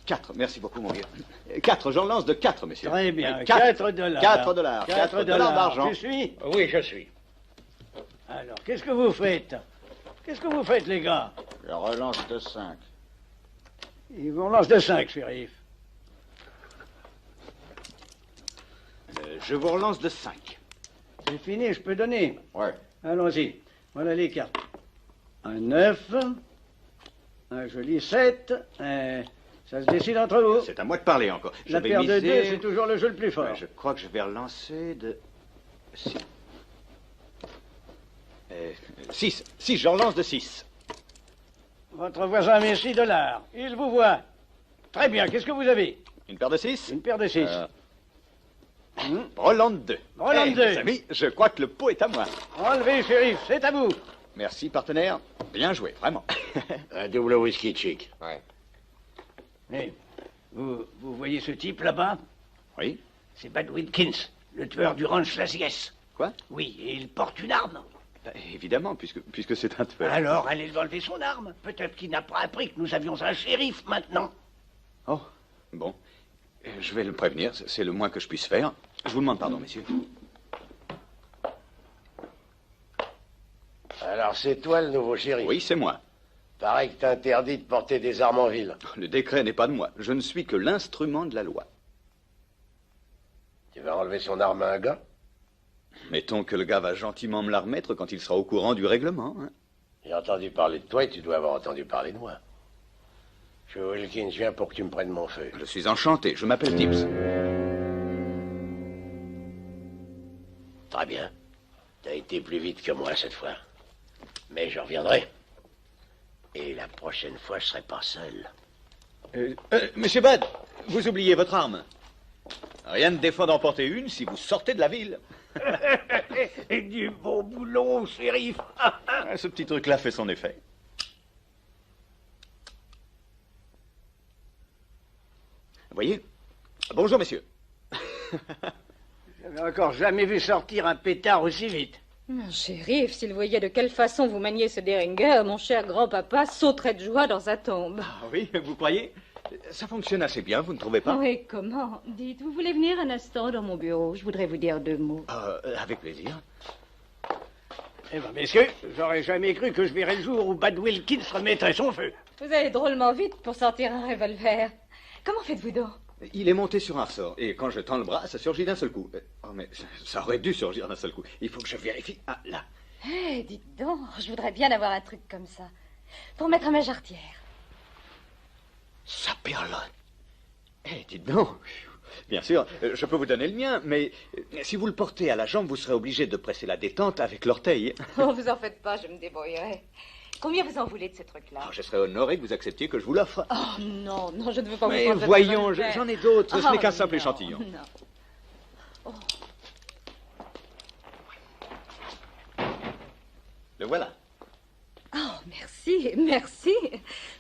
4, merci beaucoup, mon vieux. 4, j'en lance de 4, monsieur. Très bien, $4. $4. $4 d'argent. Tu suis? Oui, je suis. Alors, qu'est-ce que vous faites? Qu'est-ce que vous faites, les gars? Je relance de 5. Ils vont lance de 5, shérif. Je vous relance de 5. C'est fini, je peux donner. Ouais. Allons-y. Voilà les cartes. Un 9, un joli 7, ça se décide entre vous. C'est à moi de parler encore. La paire de 2, c'est toujours le jeu le plus fort. Ouais, je crois que je vais relancer de 6. 6, je relance de 6. Votre voisin met $6. Il vous voit. Très bien, qu'est-ce que vous avez? Une paire de 6? Une paire de 6. Rolande 2. Rolande 2. Mes amis, je crois que le pot est à moi. Enlevez, shérif, c'est à vous. Merci, partenaire. Bien joué, vraiment. Un double whisky chic. Ouais. Hey, vous voyez ce type là-bas? Oui. C'est Bud Wilkins, le tueur du ranch Lazies. Quoi? Oui, et il porte une arme. Évidemment, puisque c'est un tueur. Alors, allez lui enlever son arme. Peut-être qu'il n'a pas appris que nous avions un shérif maintenant. Oh, bon. Je vais le prévenir, c'est le moins que je puisse faire. Je vous demande pardon, messieurs. Alors, c'est toi le nouveau shérif? Oui, c'est moi. Pareil que t'as interdit de porter des armes en ville. Le décret n'est pas de moi. Je ne suis que l'instrument de la loi. Tu vas enlever son arme à un gars? Mettons que le gars va gentiment me la remettre quand il sera au courant du règlement. Hein. J'ai entendu parler de toi et tu dois avoir entendu parler de moi. Je Wilkins, je viens pour que tu me prennes mon feu. Je suis enchanté. Je m'appelle Tibbs. Très bien. T'as été plus vite que moi cette fois. Mais je reviendrai. Et la prochaine fois, je serai pas seul. Monsieur Bud, vous oubliez votre arme. Rien ne défend d'en porter une si vous sortez de la ville. Et du beau boulot, shérif. Ce petit truc-là fait son effet. Vous voyez? Bonjour, messieurs. J'avais encore jamais vu sortir un pétard aussi vite. Shérif, s'il voyait de quelle façon vous maniez ce Deringer, mon cher grand-papa sauterait de joie dans sa tombe. Ah oui, vous croyez? Ça fonctionne assez bien, vous ne trouvez pas? Oui, comment? Dites, vous voulez venir un instant dans mon bureau? Je voudrais vous dire 2 mots. Avec plaisir. Eh bien, messieurs, j'aurais jamais cru que je verrais le jour où Bud Wilkins remettrait son feu. Vous allez drôlement vite pour sortir un revolver. Comment faites-vous donc? Il est monté sur un ressort, et quand je tends le bras, ça surgit d'un seul coup. Oh, mais ça aurait dû surgir d'un seul coup. Il faut que je vérifie. Ah, là. Eh, dites donc, je voudrais bien avoir un truc comme ça. Pour mettre à ma jarretière. Ça perle. Eh, dites donc. Bien sûr, je peux vous donner le mien, mais si vous le portez à la jambe, vous serez obligé de presser la détente avec l'orteil. Oh, vous en faites pas, je me débrouillerai. Combien vous en voulez de ce truc-là? Je serais honoré que vous acceptiez que je vous l'offre. Oh, non, non, je ne veux pas mais vous prendre. voyons, cette revolver. j'en ai d'autres, ce n'est qu'un simple non, échantillon. Non. Oh. Le voilà. Oh, merci, merci.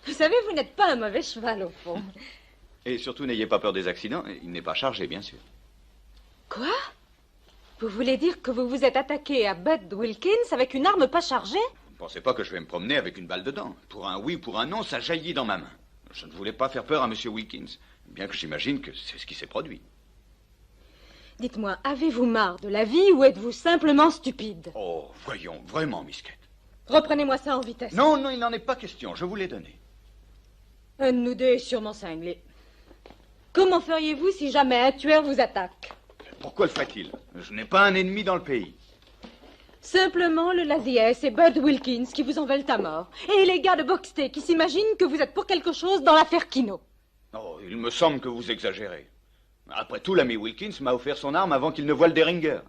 Vous savez, vous n'êtes pas un mauvais cheval, au fond. Et surtout, n'ayez pas peur des accidents. Il n'est pas chargé, bien sûr. Quoi? Vous voulez dire que vous vous êtes attaqué à Bud Wilkins avec une arme pas chargée? Ne pensez pas que je vais me promener avec une balle dedans. Pour un oui, pour un non, ça jaillit dans ma main. Je ne voulais pas faire peur à M. Wilkins, bien que j'imagine que c'est ce qui s'est produit. Dites-moi, avez-vous marre de la vie ou êtes-vous simplement stupide? Oh, voyons, vraiment, Misquette. Reprenez-moi ça en vitesse. Non, non, il n'en est pas question, je vous l'ai donné. Un de nous deux est sûrement cinglé. Comment feriez-vous si jamais un tueur vous attaque? Pourquoi le ferait-il? Je n'ai pas un ennemi dans le pays. Simplement le Lazies et Bud Wilkins qui vous en veulent à mort. Et les gars de Boxtey qui s'imaginent que vous êtes pour quelque chose dans l'affaire Kino. Oh, il me semble que vous exagérez. Après tout, l'ami Wilkins m'a offert son arme avant qu'il ne voie le Derringer.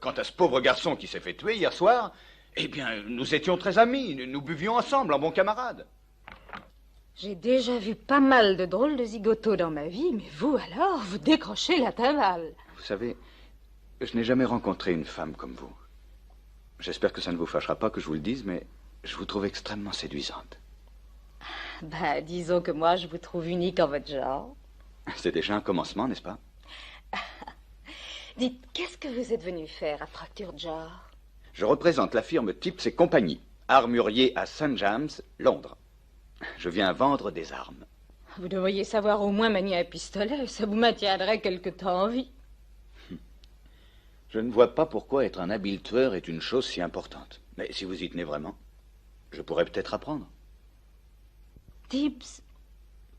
Quant à ce pauvre garçon qui s'est fait tuer hier soir, eh bien, nous étions très amis, nous buvions ensemble, en bons camarades. J'ai déjà vu pas mal de drôles de zigotos dans ma vie, mais vous alors, vous décrochez la timbale. Vous savez, je n'ai jamais rencontré une femme comme vous. J'espère que ça ne vous fâchera pas que je vous le dise, mais je vous trouve extrêmement séduisante. Bah, disons que moi, je vous trouve unique en votre genre. C'est déjà un commencement, n'est-ce pas? Dites, qu'est-ce que vous êtes venu faire à Fracture Jaw? Je représente la firme Tips et compagnie, armurier à St. James, Londres. Je viens vendre des armes. Vous devriez savoir au moins manier un pistolet, ça vous maintiendrait quelque temps en vie. Je ne vois pas pourquoi être un habile tueur est une chose si importante. Mais si vous y tenez vraiment, je pourrais peut-être apprendre. Tips,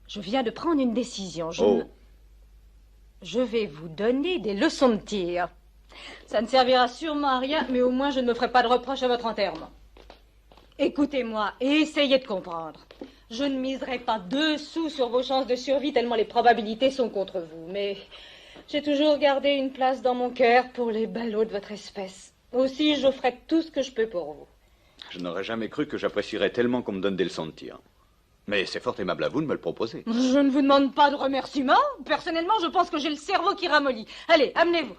je viens de prendre une décision. Je vais vous donner des leçons de tir. Ça ne servira sûrement à rien, mais au moins je ne me ferai pas de reproche à votre enterrement. Écoutez-moi et essayez de comprendre. Je ne miserai pas 2 sous sur vos chances de survie tellement les probabilités sont contre vous. Mais j'ai toujours gardé une place dans mon cœur pour les ballots de votre espèce. Aussi, je ferai tout ce que je peux pour vous. Je n'aurais jamais cru que j'apprécierais tellement qu'on me donne des leçons de tir. Mais c'est fort aimable à vous de me le proposer. Je ne vous demande pas de remerciements. Personnellement, je pense que j'ai le cerveau qui ramollit. Allez, amenez-vous.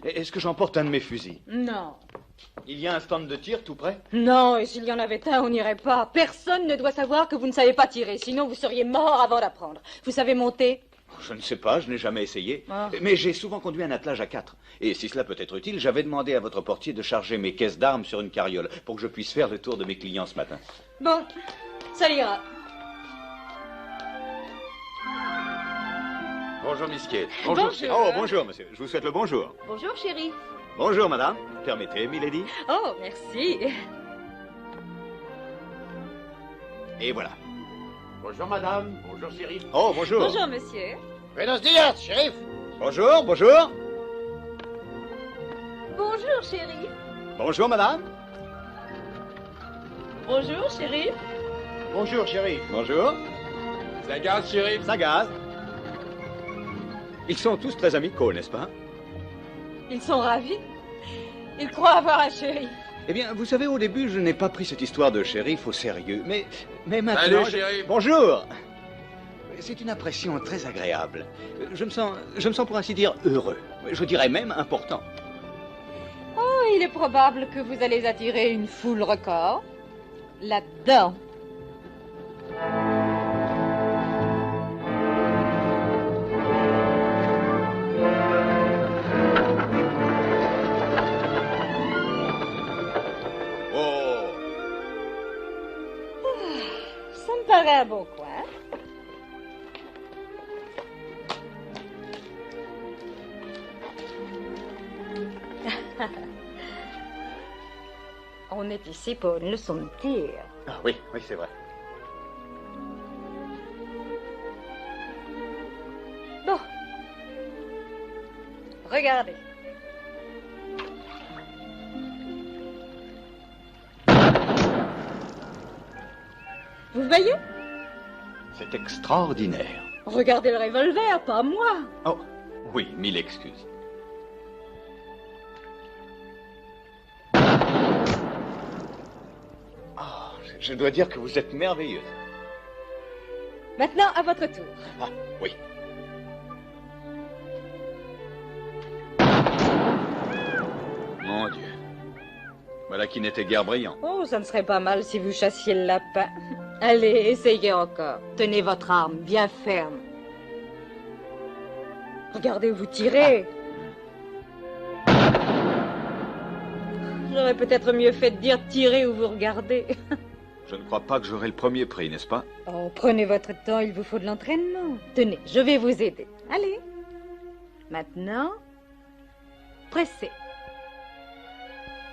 Est-ce que j'emporte un de mes fusils? Non. Il y a un stand de tir tout près? Non, et s'il y en avait un, on n'irait pas. Personne ne doit savoir que vous ne savez pas tirer, sinon vous seriez mort avant d'apprendre. Vous savez monter? Je ne sais pas, je n'ai jamais essayé. Ah. Mais j'ai souvent conduit un attelage à 4. Et si cela peut être utile, j'avais demandé à votre portier de charger mes caisses d'armes sur une carriole pour que je puisse faire le tour de mes clients ce matin. Bon, ça ira. Bonjour, Miss Kate. Bonjour. Bonjour. Oh, bonjour, monsieur. Je vous souhaite le bonjour. Bonjour, chérie. Bonjour, madame. Permettez, milady. Oh, merci. Et voilà. Bonjour, madame. Bonjour, shérif. Oh, bonjour. Bonjour, monsieur. Buenos dias, shérif. Bonjour, bonjour. Bonjour, chérie. Bonjour, madame. Bonjour, chérie. Bonjour, shérif. Bonjour. Ça gaz, shérif. Ça gaz. Ils sont tous très amicaux, n'est-ce pas? Ils sont ravis. Ils croient avoir un chéri. Eh bien, vous savez, au début, je n'ai pas pris cette histoire de shérif au sérieux. Mais maintenant... Salut, shérif. Bonjour. C'est une impression très agréable. Je me sens pour ainsi dire heureux. Je dirais même important. Oh, il est probable que vous allez attirer une foule record. Là-dedans. Ça me paraît un bon coin. On est ici pour une leçon de tir. Ah, oui, oui, c'est vrai. Bon. Regardez. Vous voyez? C'est extraordinaire. Regardez le revolver, pas moi. Oh, oui, 1000 excuses. Oh, je dois dire que vous êtes merveilleuse. Maintenant, à votre tour. Ah, oui. Mon Dieu. Voilà qui n'était guère brillant. Oh, ça ne serait pas mal si vous chassiez le lapin. Allez, essayez encore. Tenez votre arme bien ferme. Regardez où vous tirez. J'aurais peut-être mieux fait de dire tirer où vous regardez. Je ne crois pas que j'aurai le premier prix, n'est-ce pas? Oh, prenez votre temps, il vous faut de l'entraînement. Tenez, je vais vous aider. Allez. Maintenant, pressez.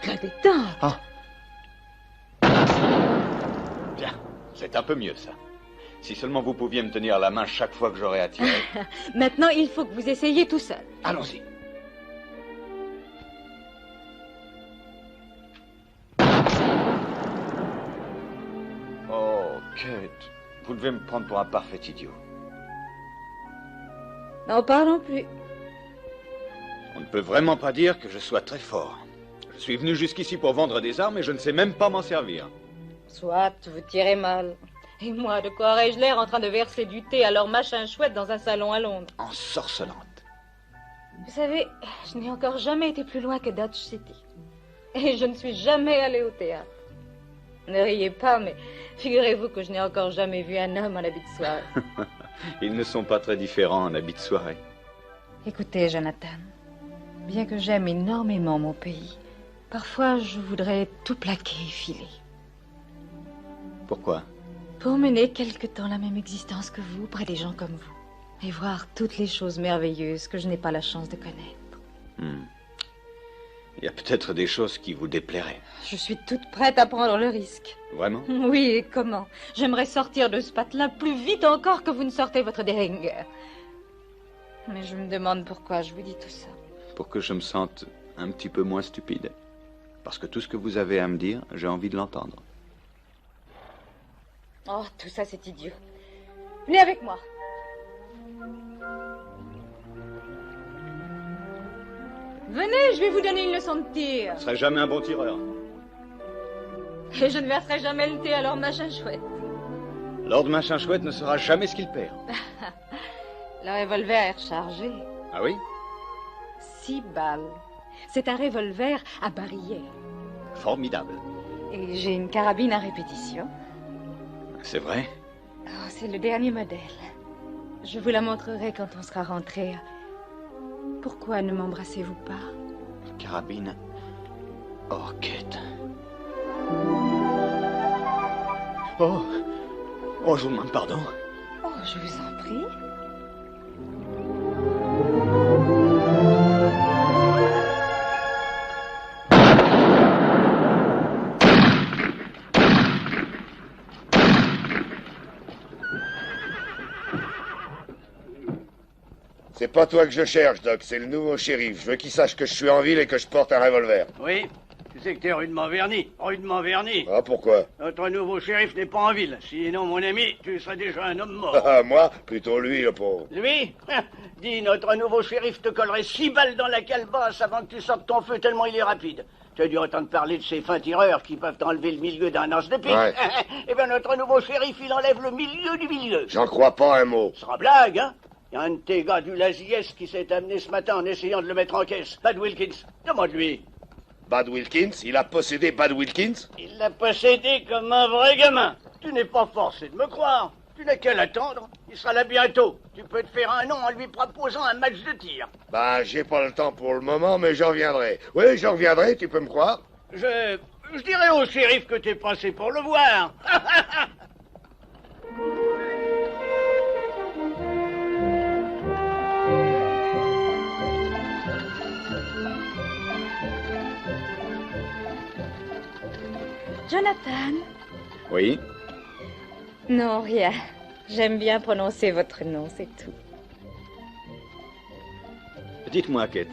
Gardez temps. Ah. Bien, c'est un peu mieux ça. Si seulement vous pouviez me tenir la main chaque fois que j'aurais à tirer. Maintenant, il faut que vous essayiez tout seul. Allons-y. Oh, Kate, vous devez me prendre pour un parfait idiot. N'en parlons plus. On ne peut vraiment pas dire que je sois très fort. Je suis venu jusqu'ici pour vendre des armes et je ne sais même pas m'en servir. Soit, vous tirez mal. Et moi, de quoi aurais-je l'air en train de verser du thé à leur machin chouette dans un salon à Londres? Ensorcelante. Vous savez, je n'ai encore jamais été plus loin que Dodge City. Et je ne suis jamais allée au théâtre. Ne riez pas, mais figurez-vous que je n'ai encore jamais vu un homme en habit de soirée. Ils ne sont pas très différents en habit de soirée. Écoutez, Jonathan, bien que j'aime énormément mon pays, parfois je voudrais tout plaquer et filer. Pourquoi? Pour mener quelque temps la même existence que vous, près des gens comme vous, et voir toutes les choses merveilleuses que je n'ai pas la chance de connaître. Il y a peut-être des choses qui vous déplairaient. Je suis toute prête à prendre le risque. Vraiment? Oui, et comment? J'aimerais sortir de ce patelin plus vite encore que vous ne sortez votre Derringer. Mais je me demande pourquoi je vous dis tout ça. Pour que je me sente un petit peu moins stupide. Parce que tout ce que vous avez à me dire, j'ai envie de l'entendre. Oh, tout ça, c'est idiot. Venez avec moi. Venez, je vais vous donner une leçon de tir. Je ne serai jamais un bon tireur. Et je ne verserai jamais le thé à leur machin chouette. Lord Machin Chouette ne saura jamais ce qu'il perd. Le revolver est rechargé. Ah oui? 6 balles. C'est un revolver à barillet. Formidable. Et j'ai une carabine à répétition. C'est vrai? Oh, c'est le dernier modèle. Je vous la montrerai quand on sera rentré. Pourquoi ne m'embrassez-vous pas? Carabine. Orchette. Oh, je vous demande pardon. Oh, je vous en prie. C'est pas toi que je cherche, Doc, c'est le nouveau shérif. Je veux qu'il sache que je suis en ville et que je porte un revolver. Oui, tu sais que t'es rudement verni. Rudement verni. Ah, pourquoi? Notre nouveau shérif n'est pas en ville. Sinon, mon ami, tu serais déjà un homme mort. Ah, moi? Plutôt lui, le pauvre. Lui? Dis, notre nouveau shérif te collerait 6 balles dans la calebasse avant que tu sortes ton feu tellement il est rapide. Tu as dû entendre parler de ces fins tireurs qui peuvent enlever le milieu d'un os de pique. Ouais. Eh bien, notre nouveau shérif, il enlève le milieu du milieu. J'en crois pas un mot. Ce sera blague, hein? Il y a un de tes gars du Laziès qui s'est amené ce matin en essayant de le mettre en caisse. Bad Wilkins. Demande-lui. Bad Wilkins? Il a possédé Bad Wilkins? Il l'a possédé comme un vrai gamin. Tu n'es pas forcé de me croire. Tu n'as qu'à l'attendre. Il sera là bientôt. Tu peux te faire un nom en lui proposant un match de tir. Bah, j'ai pas le temps pour le moment, mais j'en reviendrai. Oui, j'en reviendrai, tu peux me croire? Je dirais au shérif que t'es passé pour le voir. Jonathan? Oui? Non, rien. J'aime bien prononcer votre nom, c'est tout. Dites-moi, Kate,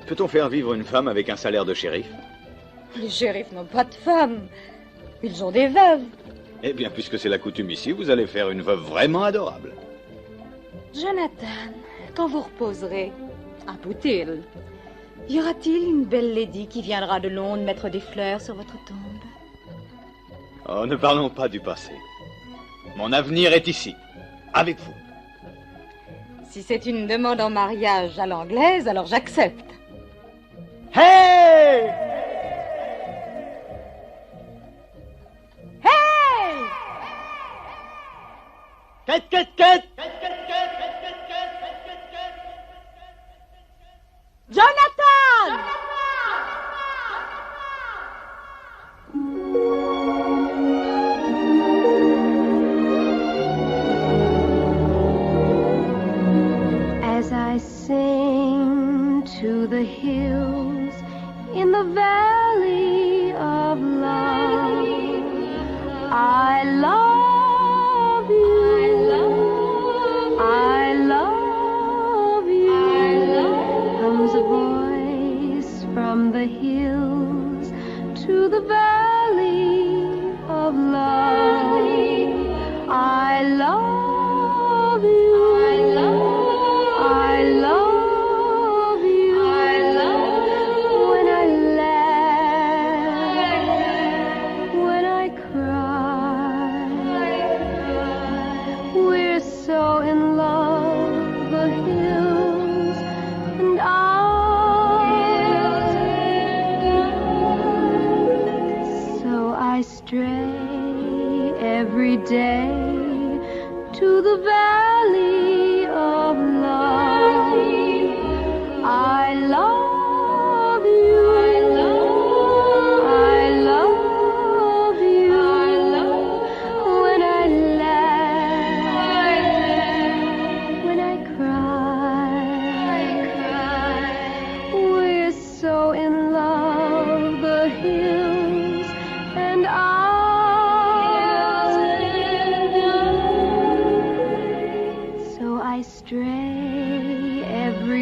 peut-on faire vivre une femme avec un salaire de shérif? Les shérifs n'ont pas de femmes. Ils ont des veuves. Eh bien, puisque c'est la coutume ici, vous allez faire une veuve vraiment adorable. Jonathan, quand vous reposerez à Boutil, y aura-t-il une belle lady qui viendra de Londres mettre des fleurs sur votre tombe? Oh, ne parlons pas du passé. Mon avenir est ici, avec vous. Si c'est une demande en mariage à l'anglaise, alors j'accepte. Hey! Hey! Cat! Jonathan! As I sing to the hills in the valley of love, I love you. I love you. Comes a voice from the hills to the valley of love. I love you. I love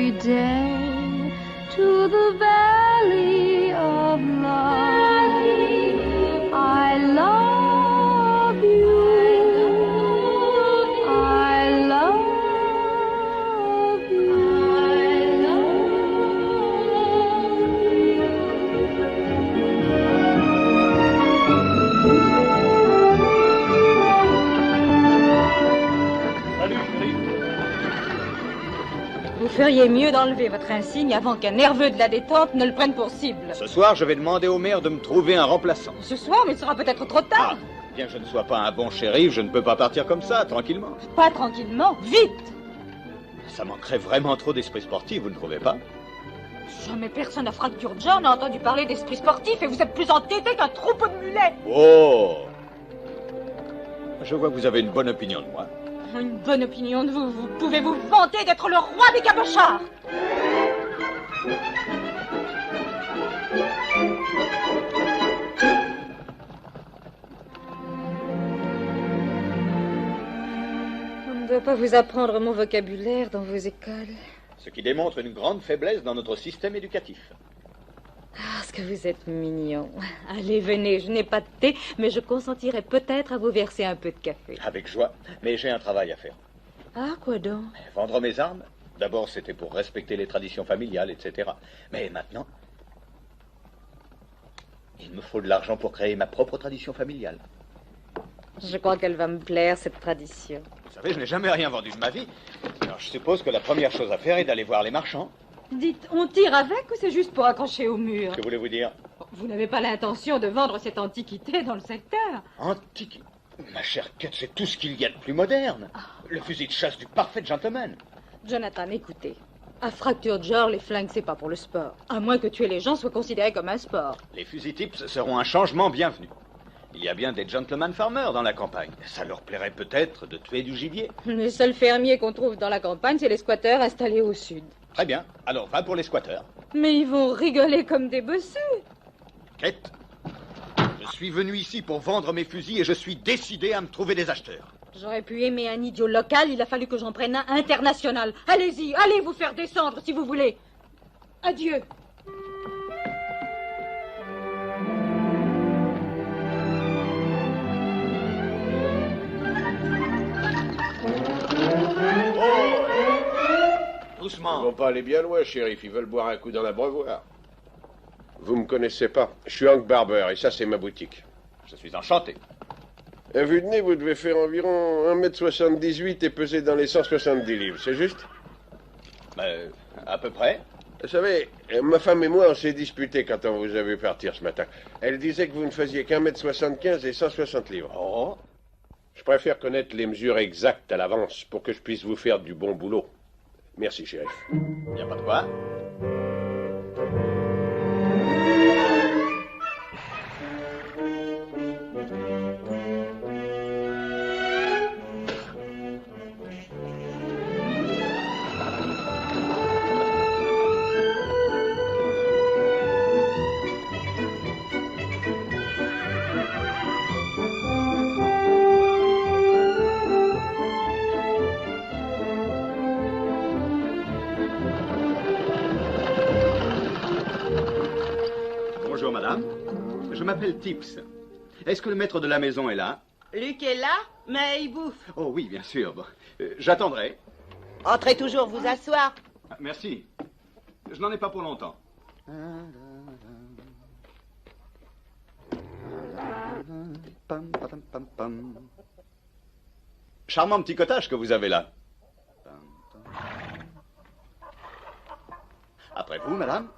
every day to the valley of love. I love you. I love you. I love Vous feriez mieux d'enlever votre insigne avant qu'un nerveux de la détente ne le prenne pour cible. Ce soir, je vais demander au maire de me trouver un remplaçant. Ce soir, mais il sera peut-être trop tard. Bien que je ne sois pas un bon shérif, je ne peux pas partir comme ça, tranquillement. Pas tranquillement, vite. Ça manquerait vraiment trop d'esprit sportif, vous ne trouvez pas? Jamais personne à Fracture Jaw n'a entendu parler d'esprit sportif et vous êtes plus entêté qu'un troupeau de mulets. Oh! Je vois que vous avez une bonne opinion de moi. Une bonne opinion de vous. Vous pouvez vous vanter d'être le roi des cabochards. On ne doit pas vous apprendre mon vocabulaire dans vos écoles. Ce qui démontre une grande faiblesse dans notre système éducatif. Ah, ce que vous êtes mignon. Allez, venez, je n'ai pas de thé, mais je consentirai peut-être à vous verser un peu de café. Avec joie, mais j'ai un travail à faire. Ah, quoi donc? Vendre mes armes. D'abord, c'était pour respecter les traditions familiales, etc. Mais maintenant, il me faut de l'argent pour créer ma propre tradition familiale. Je crois qu'elle va me plaire, cette tradition. Vous savez, je n'ai jamais rien vendu de ma vie. Alors, je suppose que la première chose à faire est d'aller voir les marchands. Dites, on tire avec ou c'est juste pour accrocher au mur? Que voulez-vous dire? Vous n'avez pas l'intention de vendre cette antiquité dans le secteur? Antiquité? Ma chère Kate, c'est tout ce qu'il y a de plus moderne. Le fusil de chasse du parfait gentleman. Jonathan, écoutez. À Fracture Jaw, les flingues, c'est pas pour le sport. À moins que tuer les gens soit considéré comme un sport. Les fusils tips seront un changement bienvenu. Il y a bien des gentleman farmers dans la campagne. Ça leur plairait peut-être de tuer du gibier. Les seuls fermiers qu'on trouve dans la campagne, c'est les squatteurs installés au sud. Très bien. Alors, va pour les squatteurs. Mais ils vont rigoler comme des bossus. Kate, je suis venu ici pour vendre mes fusils et je suis décidé à me trouver des acheteurs. J'aurais pu aimer un idiot local, il a fallu que j'en prenne un international. Allez-y, allez vous faire descendre si vous voulez. Adieu. Doucement. Ils vont pas aller bien loin, shérif. Ils veulent boire un coup dans l'abreuvoir. Vous me connaissez pas. Je suis Hank Barber et ça, c'est ma boutique. Je suis enchanté. À vue de nez, vous devez faire environ 1m78 et peser dans les 170 livres, c'est juste? À peu près. Vous savez, ma femme et moi, on s'est disputés quand on vous a vu partir ce matin. Elle disait que vous ne faisiez qu'1m75 et 160 livres. Oh. Je préfère connaître les mesures exactes à l'avance pour que je puisse vous faire du bon boulot. Merci, shérif. Y a pas de quoi. Bonjour, madame. Je m'appelle Tips. Est-ce que le maître de la maison est là? Luc est là, mais il bouffe. Oh oui, bien sûr. Bon. J'attendrai. Entrez toujours vous asseoir. Merci. Je n'en ai pas pour longtemps. Charmant petit cottage que vous avez là. Après vous, madame.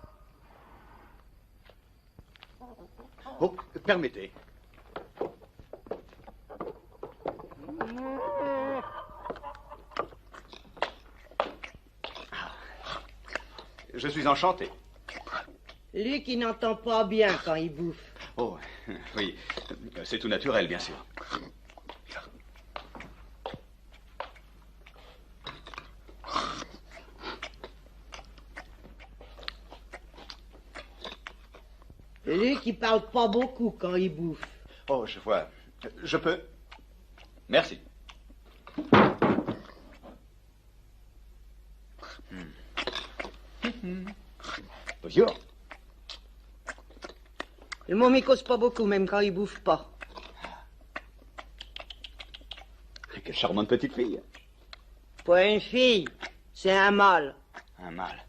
Oh, permettez. Je suis enchanté. Luc, il n'entend pas bien quand il bouffe. Oh, oui. C'est tout naturel, bien sûr. Luc, il parle pas beaucoup quand il bouffe. Oh, je vois. Je peux. Merci. Bonjour. Le môme, il cause pas beaucoup, même quand il bouffe pas. Quelle charmante petite fille. Pas une fille, c'est un mâle. Un mâle.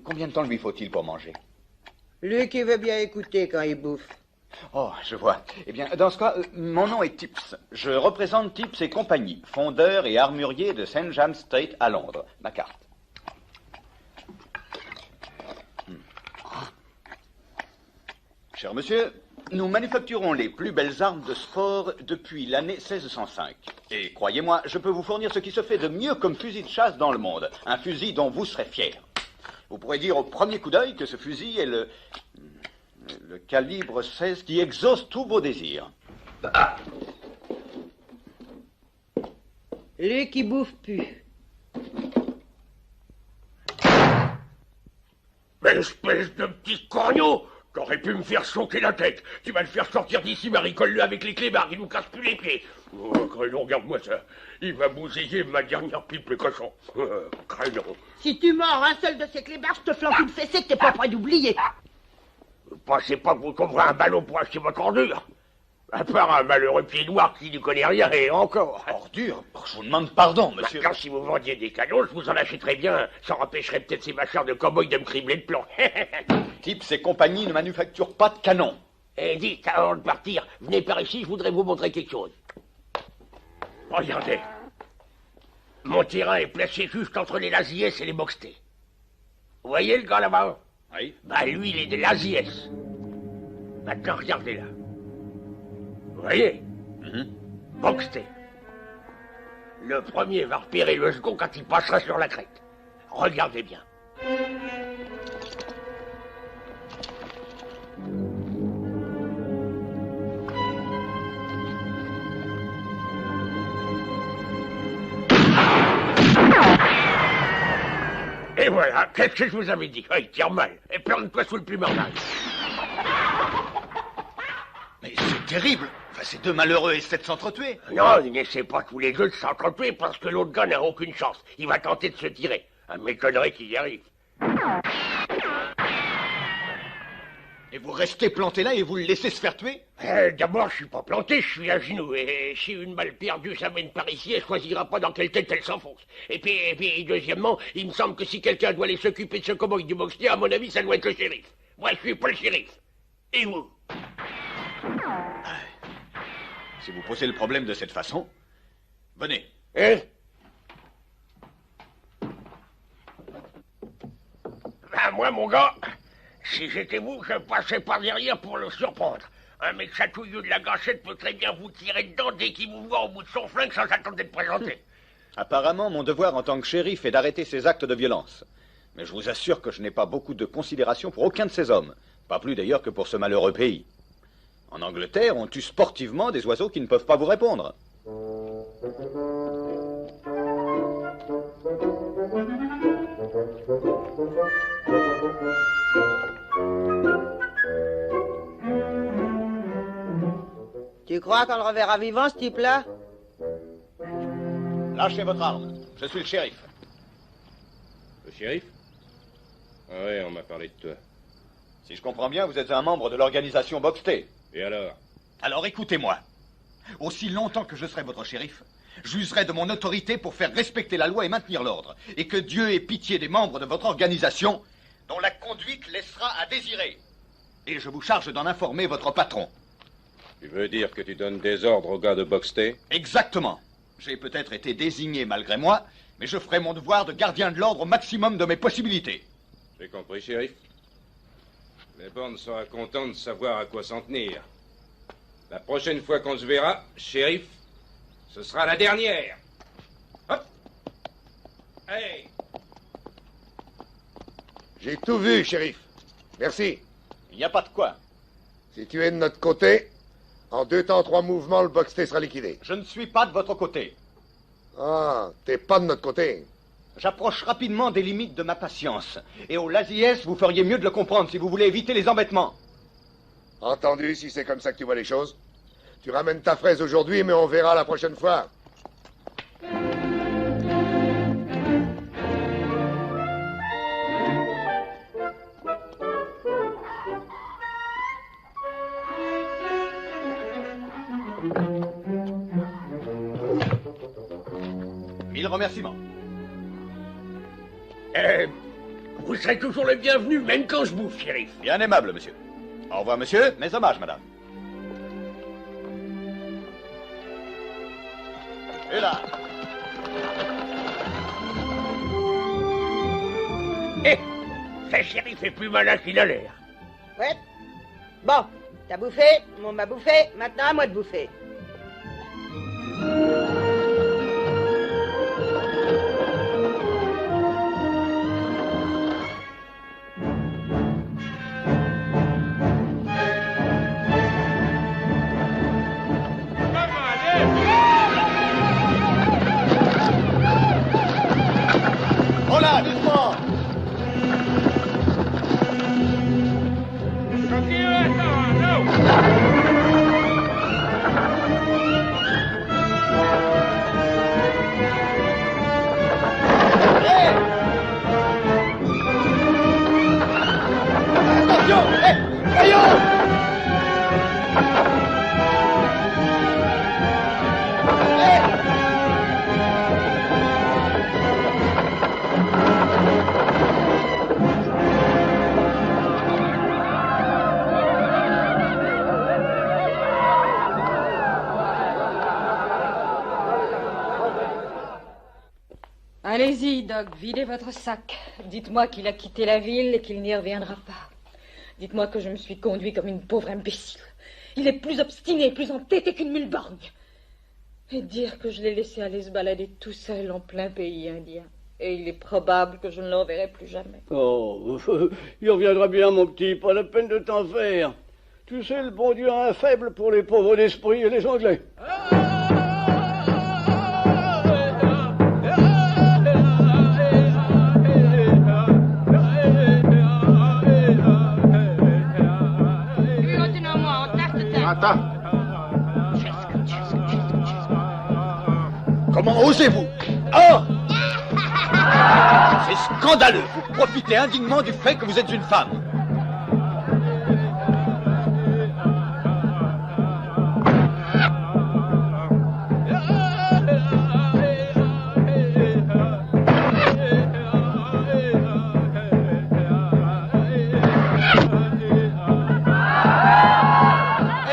Combien de temps lui faut-il pour manger? Lui qui veut bien écouter quand il bouffe. Oh, je vois. Eh bien, dans ce cas, mon nom est Tips. Je représente Tips et compagnie, fondeur et armurier de St. James Street à Londres. Ma carte. Cher monsieur, nous manufacturons les plus belles armes de sport depuis l'année 1605. Et croyez-moi, je peux vous fournir ce qui se fait de mieux comme fusil de chasse dans le monde. Un fusil dont vous serez fier. Vous pourrez dire au premier coup d'œil que ce fusil est le calibre 16 qui exauce tous vos désirs. Lui qui bouffe plus. Mais espèce de petit corneau! T'aurais pu me faire sauter la tête. Tu vas le faire sortir d'ici, Marie-Colle-le avec les clébards, il nous casse plus les pieds. Oh, crénon, regarde-moi ça. Il va bousiller ma dernière pipe, le cochon. Crénon. Si tu mords un seul de ces clébards, je te flanque une fessée que t'es pas prêt d'oublier. Pensez pas que vous trouverez un ballon pour acheter votre ordure. À part un malheureux pied noir qui ne connaît rien, et encore. Ordure? Je vous demande pardon, monsieur. Maintenant, si vous vendiez des canons, je vous en achèterais bien. Ça empêcherait peut-être ces machins de cow-boys de me cribler de plomb. Tips et compagnie ne manufacturent pas de canons. Et dites, avant de partir, venez par ici, je voudrais vous montrer quelque chose. Regardez. Mon terrain est placé juste entre les Lazies et les Boxtés. Vous voyez le gars là-bas? Oui. Bah lui, il est des Lazies. Maintenant, regardez là. Vous voyez? Boxté. Le premier va repérer le second quand il passera sur la crête. Regardez bien. Et voilà, qu'est-ce que je vous avais dit? Il tire mal. Et plante-toi sous le plumardage. Mais c'est terrible. Enfin, ces deux malheureux essaient de s'entretuer. Non, ils n'essaient pas tous les deux de s'entretuer parce que l'autre gars n'a aucune chance. Il va tenter de se tirer. Ça m'étonnerait qu'il y arrive. Et vous restez planté là et vous le laissez se faire tuer? D'abord, je suis pas planté, je suis à genoux. Et si une balle perdue s'amène par ici, elle choisira pas dans quelle tête elle s'enfonce. Et puis, deuxièmement, il me semble que si quelqu'un doit aller s'occuper de ce cow-boy du Boxté, à mon avis, ça doit être le shérif. Moi, je suis pas le shérif. Et vous? Si vous posez le problème de cette façon, venez. Hein? Ben, moi, mon gars, si j'étais vous, je passerais par derrière pour le surprendre. Un mec chatouilleux de la gâchette peut très bien vous tirer dedans dès qu'il vous voit au bout de son flingue sans attendre d'être présenté. Apparemment, mon devoir en tant que shérif est d'arrêter ces actes de violence. Mais je vous assure que je n'ai pas beaucoup de considération pour aucun de ces hommes. Pas plus d'ailleurs que pour ce malheureux pays. En Angleterre, on tue sportivement des oiseaux qui ne peuvent pas vous répondre. Tu crois qu'on le reverra vivant, ce type-là? Lâchez votre arme. Je suis le shérif. Le shérif? Ah oui, on m'a parlé de toi. Si je comprends bien, vous êtes un membre de l'organisation Boxté. Et alors? Alors écoutez-moi. Aussi longtemps que je serai votre shérif, j'userai de mon autorité pour faire respecter la loi et maintenir l'ordre. Et que Dieu ait pitié des membres de votre organisation dont la conduite laissera à désirer. Et je vous charge d'en informer votre patron. Tu veux dire que tu donnes des ordres aux gars de Boxté? Exactement. J'ai peut-être été désigné malgré moi, mais je ferai mon devoir de gardien de l'ordre au maximum de mes possibilités. J'ai compris, shérif. Les bornes sera content de savoir à quoi s'en tenir. La prochaine fois qu'on se verra, shérif, ce sera la dernière. Hop! Hey! J'ai tout vu, shérif. Merci. Il n'y a pas de quoi. Si tu es de notre côté, en 2 temps, 3 mouvements, le Boxté sera liquidé. Je ne suis pas de votre côté. Ah, t'es pas de notre côté. J'approche rapidement des limites de ma patience. Et au Lazies, vous feriez mieux de le comprendre si vous voulez éviter les embêtements. Entendu, si c'est comme ça que tu vois les choses. Tu ramènes ta fraise aujourd'hui, mais on verra la prochaine fois. Mille remerciements. Vous serez toujours le bienvenu, même quand je bouffe, shérif. Bien aimable, monsieur. Au revoir, monsieur. Mes hommages, madame. Et là. Ce shérif est plus malin qu'il a l'air. Ouais. Bon, t'as bouffé, on m'a bouffé, maintenant à moi de bouffer. Oh là, doucement! Attention! Voyons! Allez-y, Doc, videz votre sac. Dites-moi qu'il a quitté la ville et qu'il n'y reviendra pas. Dites-moi que je me suis conduit comme une pauvre imbécile. Il est plus obstiné, plus entêté qu'une mule borgne. Et dire que je l'ai laissé aller se balader tout seul en plein pays indien. Et il est probable que je ne le reverrai plus jamais. Oh, il reviendra bien, mon petit, pas la peine de t'en faire. Tu sais, le bon Dieu a un faible pour les pauvres d'esprit et les Anglais. Attends. Comment osez-vous? Oh! C'est scandaleux. Vous profitez indignement du fait que vous êtes une femme.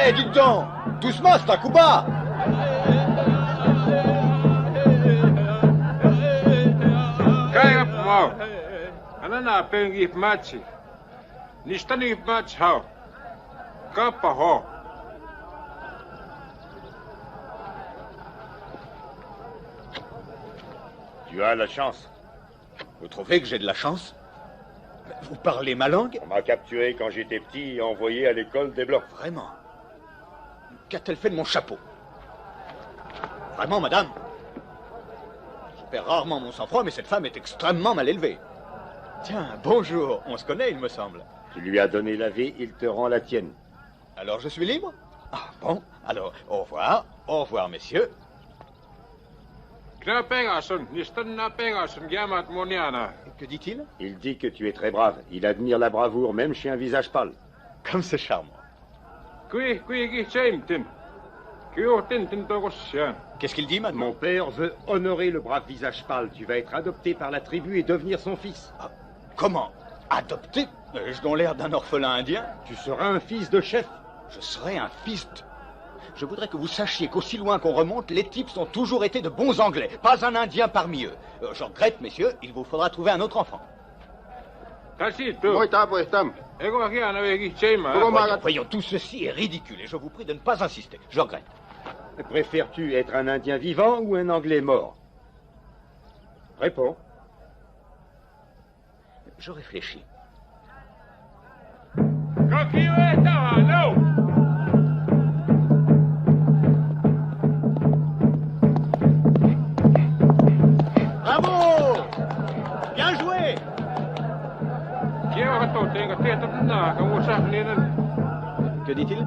Eh, dites donc! Doucement, c'est un coup bas! Kaya mo. Ano na pengif matsi? Nistani match how? Kappa ho. Tu as la chance. Vous trouvez que j'ai de la chance? Vous parlez ma langue? On m'a capturé quand j'étais petit et envoyé à l'école des Blancs. Vraiment? Qu'a-t-elle fait de mon chapeau? Vraiment, madame? Je perds rarement mon sang-froid, mais cette femme est extrêmement mal élevée. Tiens, bonjour. On se connaît, il me semble. Tu lui as donné la vie, il te rend la tienne. Alors je suis libre? Ah, bon. Alors, au revoir. Au revoir, messieurs. Que dit-il? Il dit que tu es très brave. Il admire la bravoure, même chez un visage pâle. Comme c'est charmant. Qu'est-ce qu'il dit, maintenant? Mon père veut honorer le brave visage pâle. Tu vas être adopté par la tribu et devenir son fils. Ah, comment? Adopté? Ai-je donc l'air d'un orphelin indien? Tu seras un fils de chef. Je serai un fils de... Je voudrais que vous sachiez qu'aussi loin qu'on remonte, les types ont toujours été de bons Anglais. Pas un Indien parmi eux. Je regrette, messieurs, il vous faudra trouver un autre enfant. Voyons, tout ceci est ridicule et je vous prie de ne pas insister. Je regrette. Préfères-tu être un Indien vivant ou un Anglais mort? Réponds. Je réfléchis. Bravo! Bien joué! Que dit-il?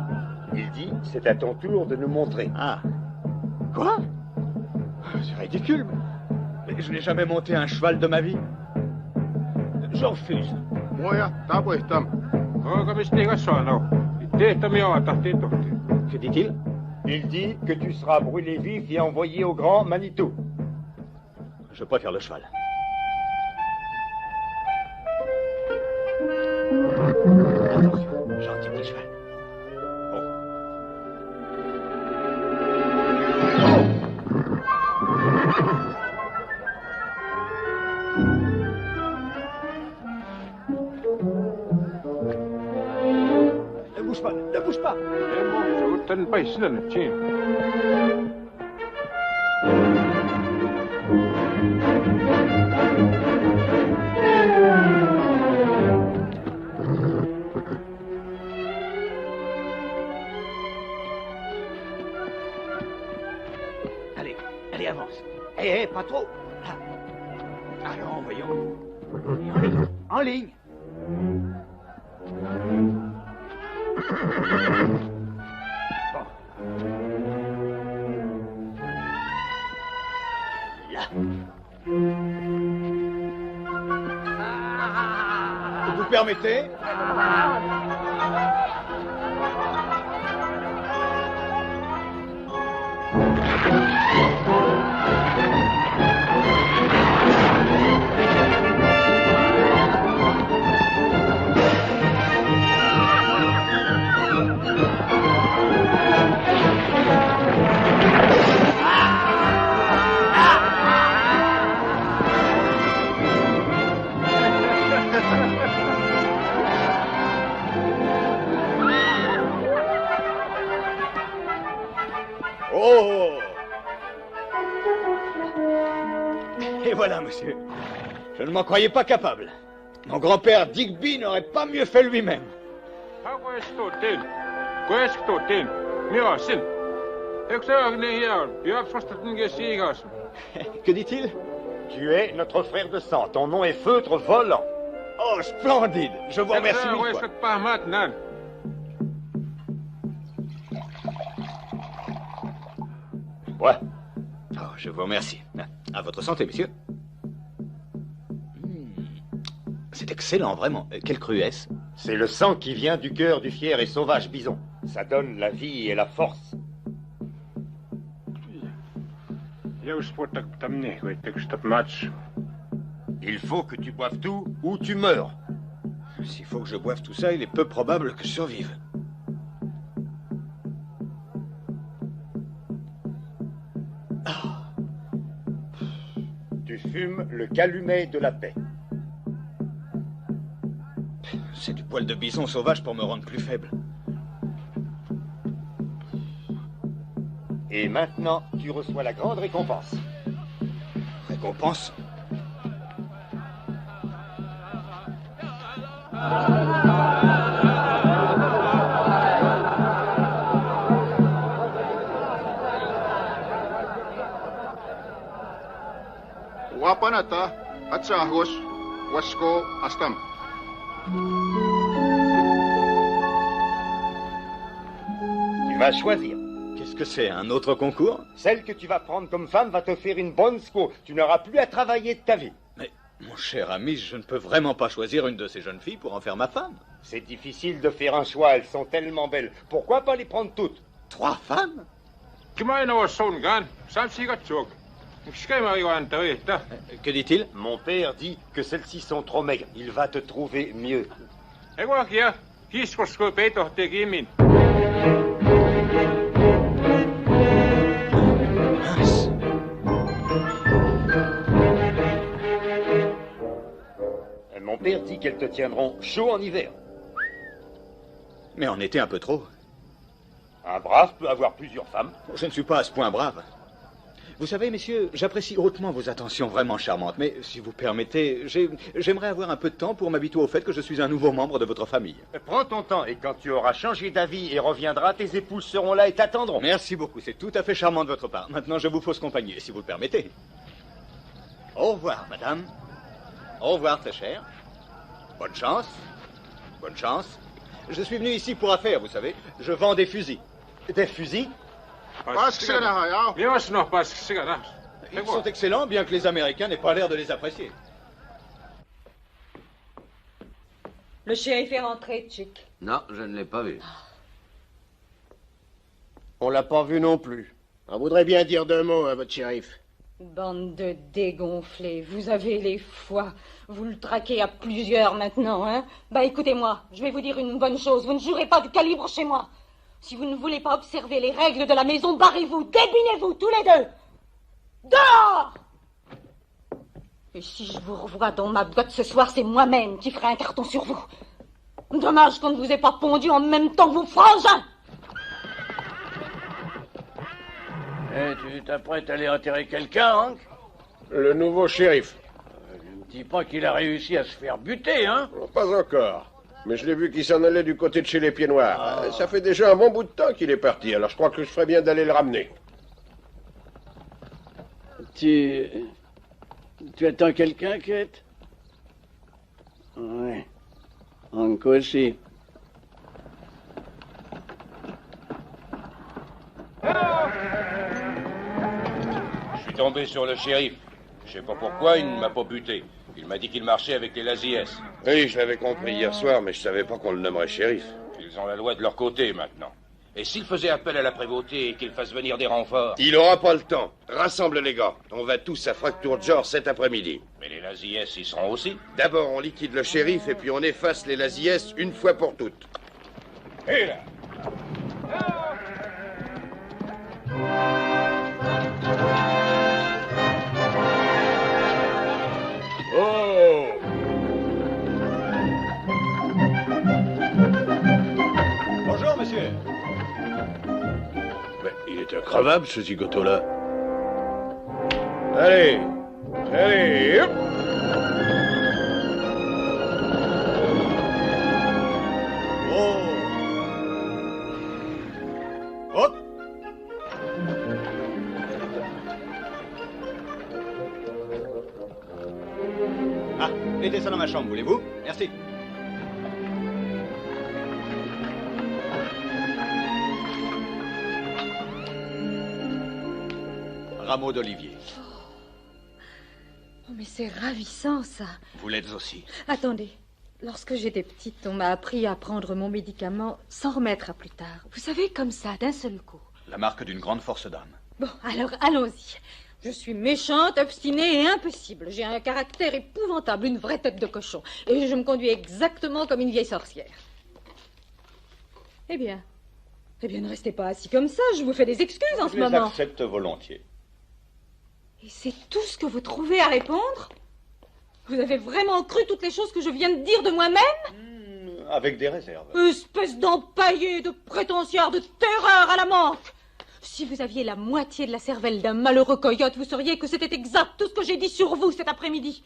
Il dit, c'est à ton tour de nous montrer. Ah. Quoi? C'est ridicule. Mais je n'ai jamais monté un cheval de ma vie. Je refuse. Que dit-il? Il dit que tu seras brûlé vif et envoyé au grand Manitou. Je préfère le cheval. Attention, gentil petit cheval. Ne bouge pas, ne bouge pas. Allez, allez, avance. Hé, pas trop. Allons, voyons. En ligne. Là. Vous permettez? Oh! Et voilà, monsieur. Je ne m'en croyais pas capable. Mon grand-père Digby n'aurait pas mieux fait lui-même. Que dit-il? Tu es notre frère de sang. Ton nom est Feutre Volant. Oh, splendide. Je vous remercie mille fois. Ouais. Oh, je vous remercie. À votre santé, monsieur. C'est excellent, vraiment. Quelle cruesse. C'est le sang qui vient du cœur du fier et sauvage bison. Ça donne la vie et la force. Il faut que tu boives tout ou tu meurs. S'il faut que je boive tout ça, il est peu probable que je survive. Tu fumes le calumet de la paix. C'est du poil de bison sauvage pour me rendre plus faible. Et maintenant, tu reçois la grande récompense. Récompense? Wapanata, Atsahos, Wasko, Astam. Tu vas choisir. Qu'est-ce que c'est, un autre concours? Celle que tu vas prendre comme femme va te faire une bonne sco. Tu n'auras plus à travailler de ta vie. Mais, mon cher ami, je ne peux vraiment pas choisir une de ces jeunes filles pour en faire ma femme. C'est difficile de faire un choix, elles sont tellement belles. Pourquoi pas les prendre toutes? 3 femmes? Que dit-il? Mon père dit que celles-ci sont trop maigres. Il va te trouver mieux. Mon père dit qu'elles te tiendront chaud en hiver. Mais en été un peu trop. Un brave peut avoir plusieurs femmes. Je ne suis pas à ce point brave. Vous savez, messieurs, j'apprécie hautement vos attentions vraiment charmantes, mais si vous permettez, j'aimerais avoir un peu de temps pour m'habituer au fait que je suis un nouveau membre de votre famille. Prends ton temps, et quand tu auras changé d'avis et reviendras, tes épouses seront là et t'attendront. Merci beaucoup, c'est tout à fait charmant de votre part. Maintenant, je vous pose compagnie, si vous le permettez. Au revoir, madame. Au revoir, très cher. Bonne chance. Bonne chance. Je suis venu ici pour affaires, vous savez. Je vends des fusils. Des fusils? Ils sont excellents, bien que les Américains n'aient pas l'air de les apprécier. Le shérif est rentré, Chick. Non, je ne l'ai pas vu. On l'a pas vu non plus. On voudrait bien dire 2 mots à votre shérif. Bande de dégonflés, vous avez les foies. Vous le traquez à plusieurs maintenant, hein? Bah écoutez-moi, je vais vous dire une bonne chose, vous ne jouerez pas du calibre chez moi. Si vous ne voulez pas observer les règles de la maison, barrez-vous, débinez-vous tous les deux. Dehors! Et si je vous revois dans ma boîte ce soir, c'est moi-même qui ferai un carton sur vous. Dommage qu'on ne vous ait pas pondu en même temps que vos frangins. Eh, tu t'apprêtes à aller enterrer quelqu'un, Hank? Le nouveau shérif. Ne me dis pas qu'il a réussi à se faire buter, hein? Pas encore. Mais je l'ai vu qu'il s'en allait du côté de chez les Pieds Noirs. Ça fait déjà un bon bout de temps qu'il est parti, alors je crois que je ferais bien d'aller le ramener. Tu attends quelqu'un, Kate? Oui. Hank aussi. Je suis tombé sur le shérif. Je sais pas pourquoi, il ne m'a pas buté. Il m'a dit qu'il marchait avec les Lazies. Oui, je l'avais compris hier soir, mais je savais pas qu'on le nommerait shérif. Ils ont la loi de leur côté maintenant. Et s'il faisait appel à la prévôté et qu'il fasse venir des renforts? Il aura pas le temps. Rassemble les gars. On va tous à Fracture George cet après-midi. Mais les Lazies y seront aussi. D'abord, on liquide le shérif et puis on efface les Lazies une fois pour toutes. Et là! Oh! Bonjour, monsieur. Mais il est incroyable, ce zigoto-là. Allez! Allez! Hop! Oh! Hop! Ah, mettez ça dans ma chambre, voulez-vous? Merci. Rameau d'olivier. Oh, mais c'est ravissant, ça. Vous l'êtes aussi. Attendez. Lorsque j'étais petite, on m'a appris à prendre mon médicament sans remettre à plus tard. Vous savez, comme ça, d'un seul coup. La marque d'une grande force d'âme. Bon, alors, allons-y. Je suis méchante, obstinée et impossible. J'ai un caractère épouvantable, une vraie tête de cochon. Et je me conduis exactement comme une vieille sorcière. Eh bien, ne restez pas assis comme ça. Je vous fais des excuses en ce moment. J'accepte volontiers. Et c'est tout ce que vous trouvez à répondre? Vous avez vraiment cru toutes les choses que je viens de dire de moi-même? Avec des réserves. Espèce d'empaillé, de prétentieur, de terreur à la manque. Si vous aviez la moitié de la cervelle d'un malheureux coyote, vous sauriez que c'était exact tout ce que j'ai dit sur vous cet après-midi.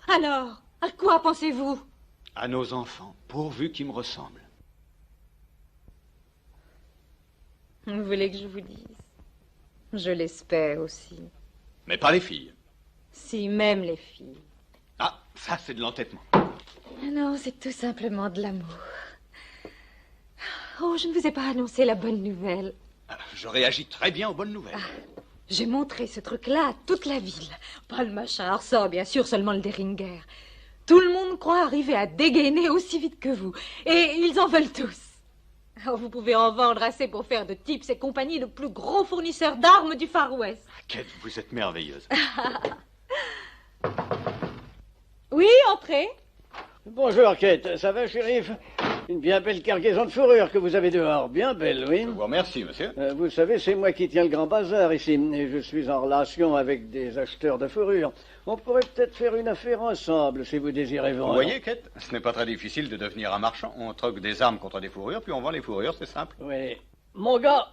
Alors, à quoi pensez-vous? À nos enfants, pourvu qu'ils me ressemblent. Vous voulez que je vous dise? Je l'espère aussi. Mais pas les filles. Si, même les filles. Ah, ça c'est de l'entêtement. Non, c'est tout simplement de l'amour. Oh, je ne vous ai pas annoncé la bonne nouvelle. Je réagis très bien aux bonnes nouvelles. J'ai montré ce truc-là à toute la ville. Pas le machin Arsa, bien sûr, seulement le Deringer. Tout le monde croit arriver à dégainer aussi vite que vous. Et ils en veulent tous. Oh, vous pouvez en vendre assez pour faire de Tips et compagnie le plus gros fournisseur d'armes du Far West. Kate, vous êtes merveilleuse. Oui, entrez. Bonjour, Kate. Ça va, shérif? Une bien belle cargaison de fourrure que vous avez dehors. Bien belle, oui. Je vous remercie, monsieur. Vous savez, c'est moi qui tiens le grand bazar ici. Et je suis en relation avec des acheteurs de fourrure. On pourrait peut-être faire une affaire ensemble, si vous désirez vendre. Vous voyez, Kate, ce n'est pas très difficile de devenir un marchand. On troque des armes contre des fourrures, puis on vend les fourrures, c'est simple. Oui. Mon gars,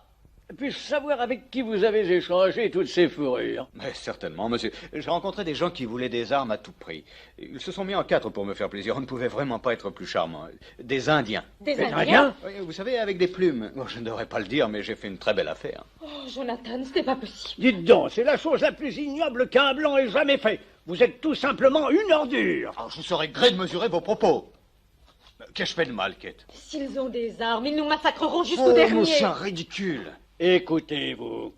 puis-je savoir avec qui vous avez échangé toutes ces fourrures? Mais certainement, monsieur. J'ai rencontré des gens qui voulaient des armes à tout prix. Ils se sont mis en quatre pour me faire plaisir. On ne pouvait vraiment pas être plus charmant. Des Indiens. Des Indiens? Oui, vous savez, avec des plumes. Bon, je ne devrais pas le dire, mais j'ai fait une très belle affaire. Oh, Jonathan, ce n'est pas possible. Dites donc, c'est la chose la plus ignoble qu'un blanc ait jamais fait. Vous êtes tout simplement une ordure. Alors, je serais gré de mesurer vos propos. Qu'ai-je fait de mal, Kate? S'ils ont des armes, ils nous massacreront jusqu'au dernier. C'est ridicule. Écoutez-vous,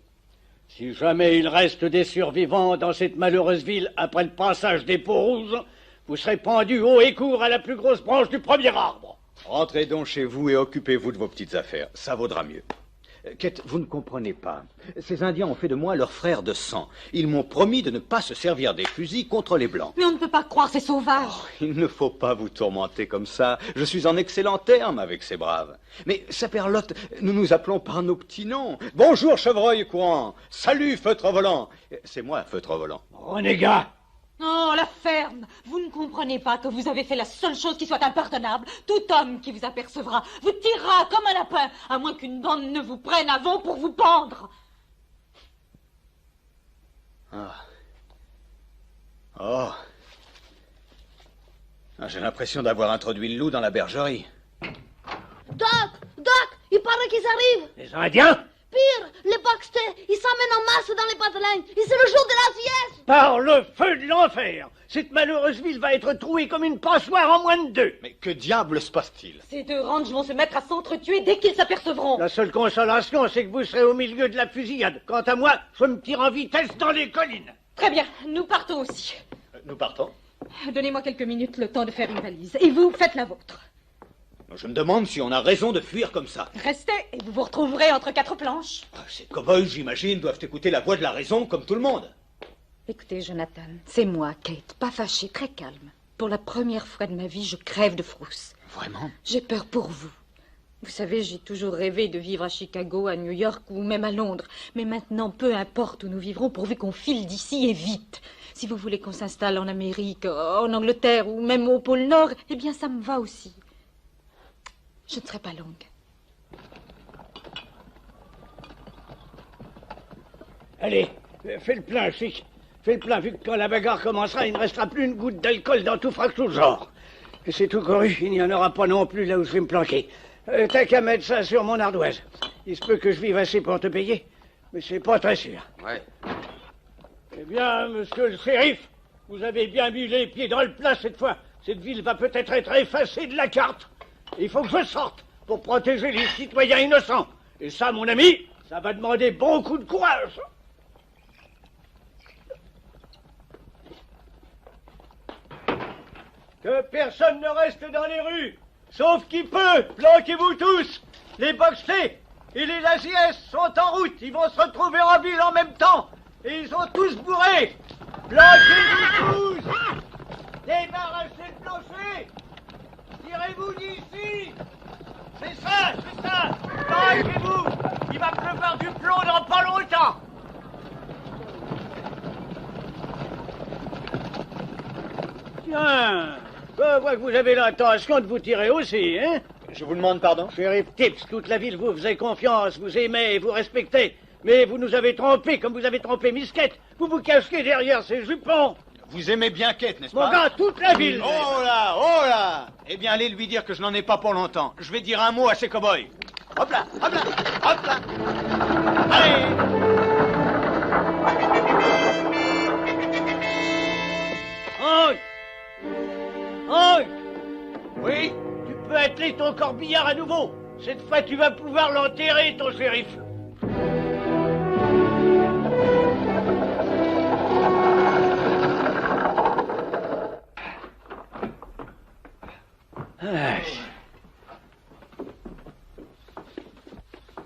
si jamais il reste des survivants dans cette malheureuse ville après le passage des peaux rouges, vous serez pendus haut et court à la plus grosse branche du premier arbre. Rentrez donc chez vous et occupez-vous de vos petites affaires. Ça vaudra mieux. Kate, vous ne comprenez pas. Ces Indiens ont fait de moi leur frère de sang. Ils m'ont promis de ne pas se servir des fusils contre les Blancs. Mais on ne peut pas croire ces sauvages. Il ne faut pas vous tourmenter comme ça. Je suis en excellent terme avec ces braves. Mais, saperlotte, nous nous appelons par nos petits noms. Bonjour, chevreuil courant. Salut, feutre volant. C'est moi, feutre volant. Renégat. Oh, la ferme! Vous ne comprenez pas que vous avez fait la seule chose qui soit impardonnable. Tout homme qui vous apercevra vous tirera comme un lapin, à moins qu'une bande ne vous prenne avant pour vous pendre. Oh. J'ai l'impression d'avoir introduit le loup dans la bergerie. Doc, il paraît qu'ils arrivent. Les Indiens? Pire, les Baxter, ils s'emmènent en masse dans les patelins. Et c'est le jour de la sieste. Par le feu de l'enfer! Cette malheureuse ville va être trouée comme une passoire en moins de 2. Mais que diable se passe-t-il? Ces deux ranchs vont se mettre à s'entretuer dès qu'ils s'apercevront. La seule consolation, c'est que vous serez au milieu de la fusillade. Quant à moi, je me tire en vitesse dans les collines. Très bien, nous partons aussi. Nous partons? Donnez-moi quelques minutes, le temps de faire une valise. Et vous, faites la vôtre. Je me demande si on a raison de fuir comme ça. Restez et vous vous retrouverez entre 4 planches. Ces cow-boys, j'imagine, doivent écouter la voix de la raison comme tout le monde. Écoutez, Jonathan, c'est moi, Kate, pas fâchée, très calme. Pour la première fois de ma vie, je crève de frousse. Vraiment? J'ai peur pour vous. Vous savez, j'ai toujours rêvé de vivre à Chicago, à New York ou même à Londres. Mais maintenant, peu importe où nous vivrons, pourvu qu'on file d'ici et vite. Si vous voulez qu'on s'installe en Amérique, en Angleterre ou même au pôle Nord, eh bien, ça me va aussi. Je ne serai pas longue. Allez, fais le plein, chic. Fais le plein, vu que quand la bagarre commencera, il ne restera plus une goutte d'alcool dans tout fracture genre. Et c'est tout couru, il n'y en aura pas non plus là où je vais me planquer. T'as qu'à mettre ça sur mon ardoise. Il se peut que je vive assez pour te payer, mais c'est pas très sûr. Ouais. Eh bien, monsieur le shérif, vous avez bien mis les pieds dans le plat cette fois. Cette ville va peut-être être effacée de la carte. Il faut que je sorte pour protéger les citoyens innocents. Et ça, mon ami, ça va demander beaucoup de courage. Que personne ne reste dans les rues, sauf qui peut. Planquez-vous tous. Les Boxley et les Laziès sont en route. Ils vont se retrouver en ville en même temps. Et ils sont tous bourrés. Planquez-vous tous. Débarrassez le plancher. Tirez-vous d'ici. C'est ça. Planquez-vous. Il va pleuvoir du plomb dans pas longtemps. Tiens, je vois que vous avez l'intention de vous tirer aussi, hein? Je vous demande pardon? Shérif Tips, toute la ville vous faisait confiance, vous aimait et vous respectait. Mais vous nous avez trompés comme vous avez trompé Misquette. Vous vous cachez derrière ces jupons. Vous aimez bien Kate, n'est-ce Mon pas? gars, toute la ville. Oh là! Eh bien, allez lui dire que je n'en ai pas pour longtemps. Je vais dire un mot à ces cow-boys. Hop là! Allez! Hank! Oui? Tu peux atteler ton corbillard à nouveau. Cette fois, tu vas pouvoir l'enterrer, ton shérif.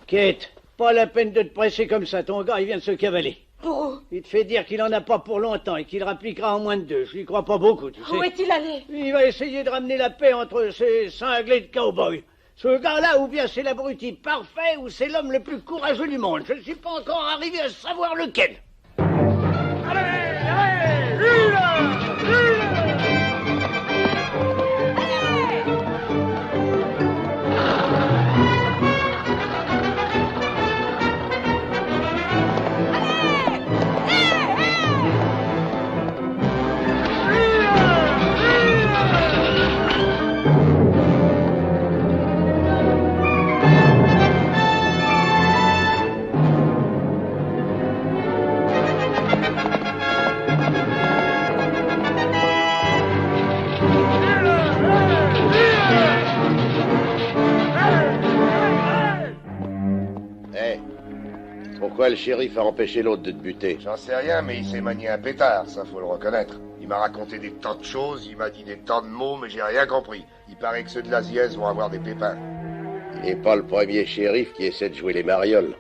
Kate, pas la peine de te presser comme ça. Ton gars, il vient de se cavaler. Oh, Il te fait dire qu'il en a pas pour longtemps et qu'il rappliquera en moins de 2. Je lui crois pas beaucoup, tu sais. où est-il allé? Il va essayer de ramener la paix entre ces cinglés de cow-boys. Ce gars-là, ou bien c'est l'abruti parfait, ou c'est l'homme le plus courageux du monde. Je ne suis pas encore arrivé à savoir lequel. Pourquoi le shérif a empêché l'autre de te buter? J'en sais rien, mais il s'est manié un pétard, ça faut le reconnaître. Il m'a raconté des tas de choses, il m'a dit des tas de mots, mais j'ai rien compris. Il paraît que ceux de l'Aziès vont avoir des pépins. Il n'est pas le premier shérif qui essaie de jouer les marioles.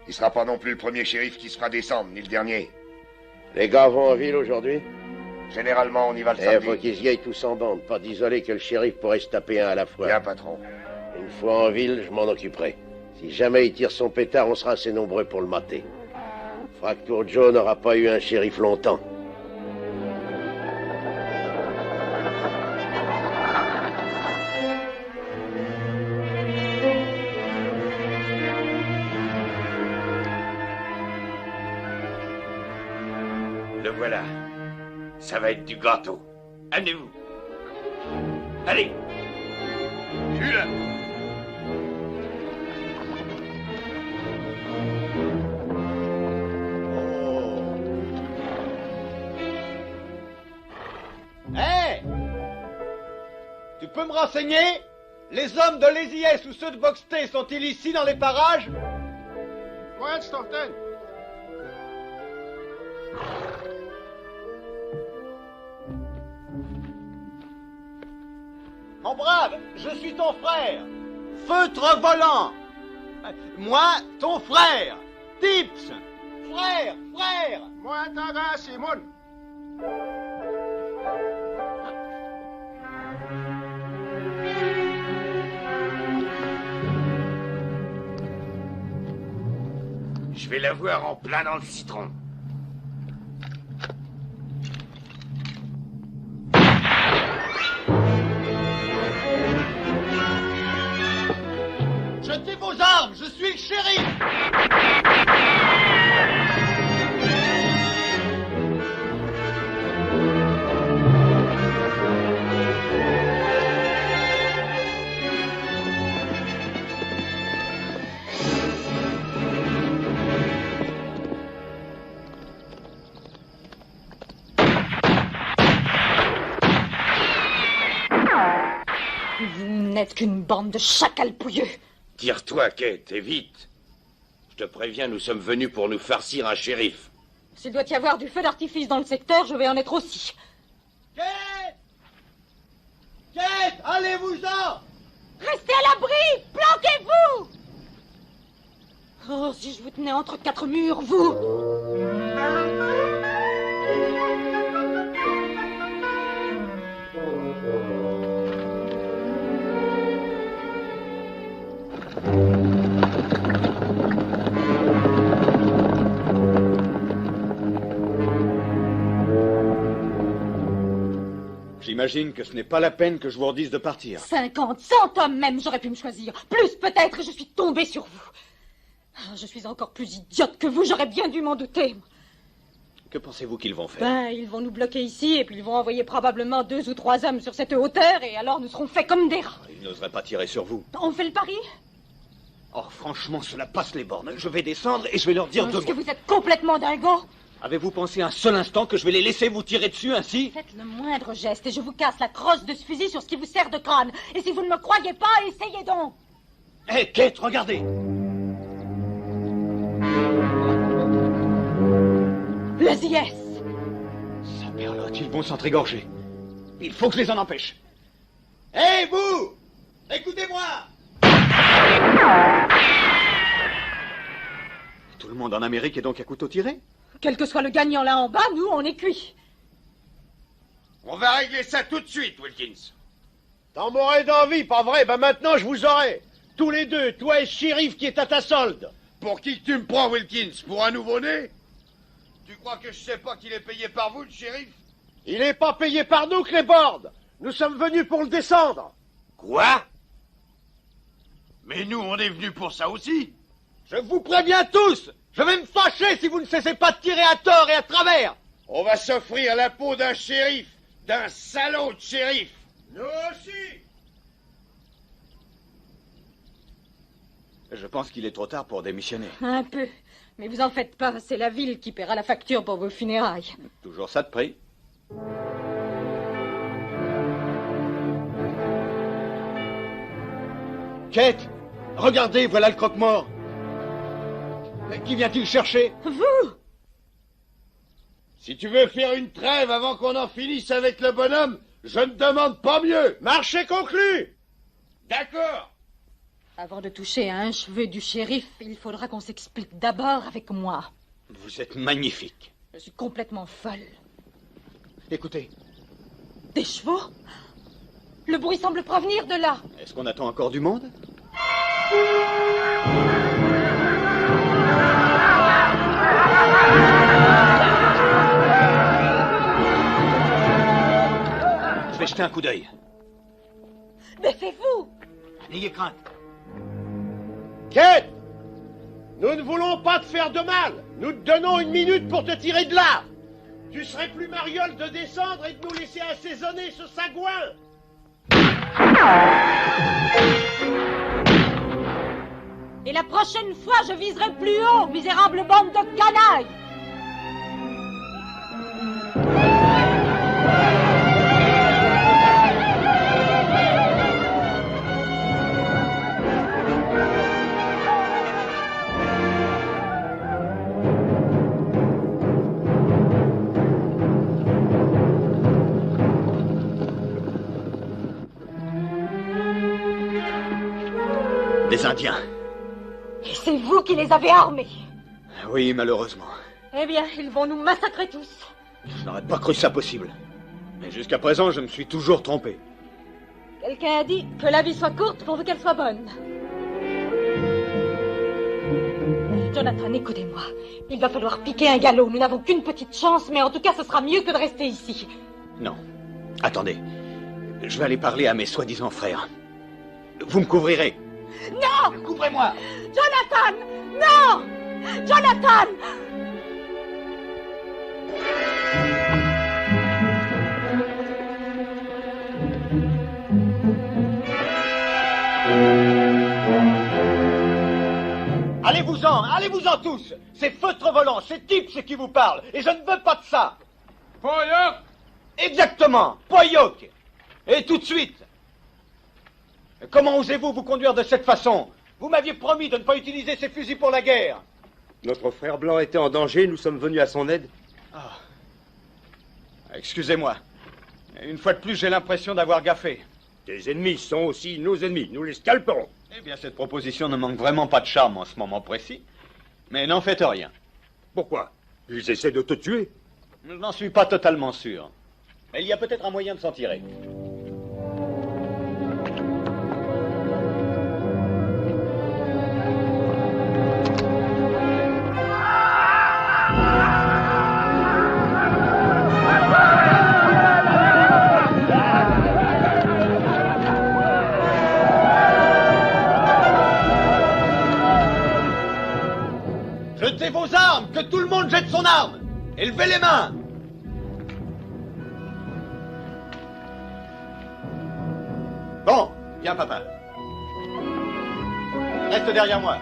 Il sera pas non plus le premier shérif qui se fera descendre, ni le dernier. Les gars vont en ville aujourd'hui? Généralement, on y va le Il samedi. faut qu'ils y aillent tous en bande, pas d'isoler que le shérif pourrait se taper un à la fois. Bien, patron. Une fois en ville, je m'en occuperai. Si jamais il tire son pétard, on sera assez nombreux pour le mater. Fracture Joe n'aura pas eu un shérif longtemps. Le voilà. Ça va être du gâteau. Amenez-vous. Allez. Tue-le. Hé! Tu peux me renseigner? Les hommes de l'ESIS ou ceux de Boxté sont-ils ici dans les parages? Ouais, Storten. Mon brave, je suis ton frère. Feutre volant. Moi, ton frère. Tips. Frère. Moi, Taga, Simon. Je vais l'avoir en plein dans le citron. Jetez vos armes, je suis le shérif. Vous n'êtes qu'une bande de chacals pouilleux. Tire-toi, Kate, et vite. Je te préviens, nous sommes venus pour nous farcir un shérif. S'il doit y avoir du feu d'artifice dans le secteur, je vais en être aussi. Kate, allez-vous-en. Restez à l'abri. Planquez-vous. Oh, si je vous tenais entre quatre murs, vous. J'imagine que ce n'est pas la peine que je vous redise de partir. 50, 100 hommes même, j'aurais pu me choisir. Plus peut-être, je suis tombée sur vous. Ah, je suis encore plus idiote que vous, j'aurais bien dû m'en douter. Que pensez-vous qu'ils vont faire? Ben, ils vont nous bloquer ici, et puis ils vont envoyer probablement 2 ou 3 hommes sur cette hauteur, et alors nous serons faits comme des rats. Ils n'oseraient pas tirer sur vous. On fait le pari? Oh, franchement, cela passe les bornes. Je vais descendre et je vais leur dire Est-ce que vous êtes complètement dingo? Avez-vous pensé un seul instant que je vais les laisser vous tirer dessus ainsi? Faites le moindre geste et je vous casse la crosse de ce fusil sur ce qui vous sert de crâne. Et si vous ne me croyez pas, essayez donc. Hé, Kate, regardez. L'ASIS. Saperlotte, ils vont s'entrégorger. Il faut que je les en empêche. Hé, vous! Écoutez-moi! Tout le monde en Amérique est donc à couteau tiré? Quel que soit le gagnant là en bas, nous, on est cuits. On va régler ça tout de suite, Wilkins. T'en m'aurais d'envie, pas vrai? Ben maintenant, je vous aurai. Tous les deux, toi et le shérif qui est à ta solde. Pour qui tu me prends, Wilkins? Pour un nouveau-né? Tu crois que je sais pas qu'il est payé par vous, le shérif? Il est pas payé par nous, Clébord. Nous sommes venus pour le descendre. Quoi? Mais nous, on est venus pour ça aussi. Je vous préviens tous. Je vais me fâcher si vous ne cessez pas de tirer à tort et à travers. On va s'offrir la peau d'un shérif, d'un salaud de shérif. Nous aussi. Je pense qu'il est trop tard pour démissionner. Un peu. Mais vous en faites pas, c'est la ville qui paiera la facture pour vos funérailles. Toujours ça de prix. Kate, regardez, voilà le croque-mort. Qui vient-il chercher? Vous! Si tu veux faire une trêve avant qu'on en finisse avec le bonhomme, je ne demande pas mieux. Marché conclu! D'accord. Avant de toucher à un cheveu du shérif, il faudra qu'on s'explique d'abord avec moi. Vous êtes magnifique. Je suis complètement folle. Écoutez. Des chevaux? Le bruit semble provenir de là. Est-ce qu'on attend encore du monde? Je vais jeter un coup d'œil. Défez-vous! N'ayez crainte. Kate! Nous ne voulons pas te faire de mal. Nous te donnons 1 minute pour te tirer de là. Tu serais plus mariole de descendre et de nous laisser assaisonner ce sagouin. Et la prochaine fois, je viserai plus haut, misérable bande de canailles! Des Indiens. Et c'est vous qui les avez armés. Oui, malheureusement. Eh bien, ils vont nous massacrer tous. Je n'aurais pas cru ça possible. Mais jusqu'à présent, je me suis toujours trompé. Quelqu'un a dit que la vie soit courte pourvu qu'elle soit bonne. Jonathan, écoutez-moi. Il va falloir piquer un galop. Nous n'avons qu'une petite chance, mais en tout cas, ce sera mieux que de rester ici. Non. Attendez. Je vais aller parler à mes soi-disant frères. Vous me couvrirez. Non! Couvrez-moi! Jonathan! Non! Jonathan! Allez-vous-en tous! C'est feutre volant, c'est Tips qui vous parle, et je ne veux pas de ça! Poyoc! Exactement, Poyoc! Et tout de suite! Comment osez-vous vous conduire de cette façon? Vous m'aviez promis de ne pas utiliser ces fusils pour la guerre. Notre frère blanc était en danger, nous sommes venus à son aide. Ah. Excusez-moi. Une fois de plus, j'ai l'impression d'avoir gaffé. Tes ennemis sont aussi nos ennemis, nous les scalperons. Eh bien, cette proposition ne manque vraiment pas de charme en ce moment précis. Mais n'en faites rien. Pourquoi? Ils essaient de te tuer. Je n'en suis pas totalement sûr. Mais il y a peut-être un moyen de s'en tirer. Jetez vos armes, que tout le monde jette son arme. Élevez les mains. Bon, viens papa. Reste derrière moi.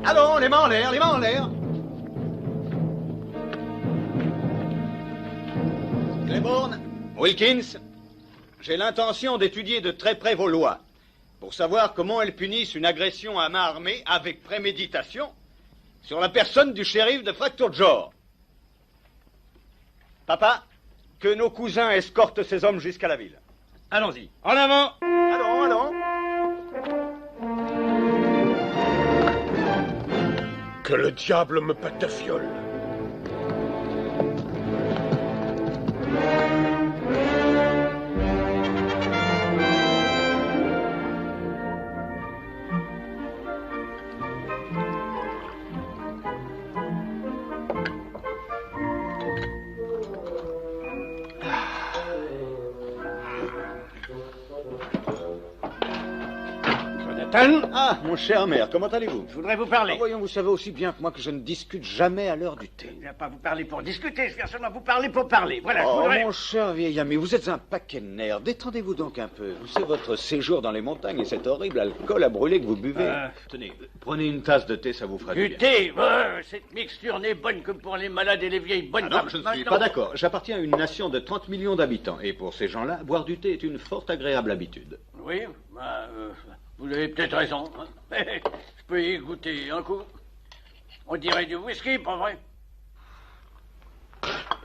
Allons, les mains en l'air, les mains en l'air. Claiborne, Wilkins, j'ai l'intention d'étudier de très près vos lois, pour savoir comment elles punissent une agression à main armée avec préméditation sur la personne du shérif de Fracturejor. Papa, que nos cousins escortent ces hommes jusqu'à la ville. Allons-y. En avant! Allons, allons. Que le diable me pète de fiole. Ah, mon cher maire, comment allez-vous? Je voudrais vous parler. Ah, voyons, vous savez aussi bien que moi que je ne discute jamais à l'heure du thé. Je ne viens pas vous parler pour discuter, je viens seulement vous parler pour parler. Voilà, je Oh, voudrais... mon cher vieil ami, vous êtes un paquet de nerfs. Détendez-vous donc un peu. C'est votre séjour dans les montagnes et cet horrible alcool à brûler que vous buvez. Tenez, prenez une tasse de thé, ça vous fera du Du bien. thé, cette mixture n'est bonne que pour les malades et les vieilles bonnes Ah non, femmes. je ne suis pas d'accord. J'appartiens à une nation de 30 millions d'habitants. Et pour ces gens-là, boire du thé est une fort agréable habitude. Oui, vous avez peut-être raison. Hein. Je peux y goûter un coup. On dirait du whisky, pas vrai?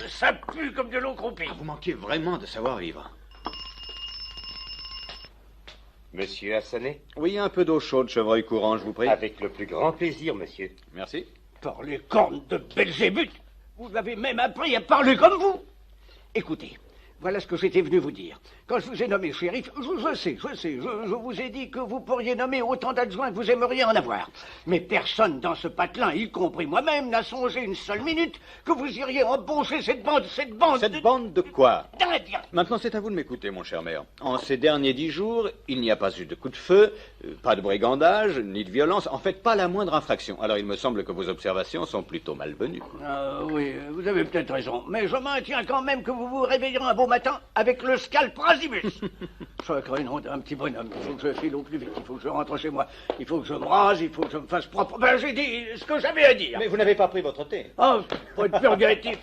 ça pue comme de l'eau croupie. Vous manquez vraiment de savoir-vivre. Monsieur a sonné? Oui, un peu d'eau chaude, chevreuil courant, je vous prie. Avec le plus grand plaisir, monsieur. Merci. Par les cornes de Belzébuth, vous avez même appris à parler comme vous. Écoutez, voilà ce que j'étais venu vous dire. Quand je vous ai nommé shérif, je sais, je vous ai dit que vous pourriez nommer autant d'adjoints que vous aimeriez en avoir. Mais personne dans ce patelin, y compris moi-même, n'a songé une seule minute que vous iriez embaucher cette bande. Cette bande de quoi? d'Indiens. Maintenant, c'est à vous de m'écouter, mon cher maire. En ces derniers 10 jours, il n'y a pas eu de coup de feu, pas de brigandage, ni de violence, en fait, pas la moindre infraction. Alors, il me semble que vos observations sont plutôt malvenues. Ah oui, vous avez peut-être raison, mais je maintiens quand même que vous vous réveillerez un beau matin avec le scalp rasibus. Sacré nom d'un petit bonhomme, il faut que je file au plus vite, il faut que je rentre chez moi, il faut que je me rase, il faut que je me fasse propre. Ben, j'ai dit ce que j'avais à dire. Mais vous n'avez pas pris votre thé. Oh, faut être purgatif.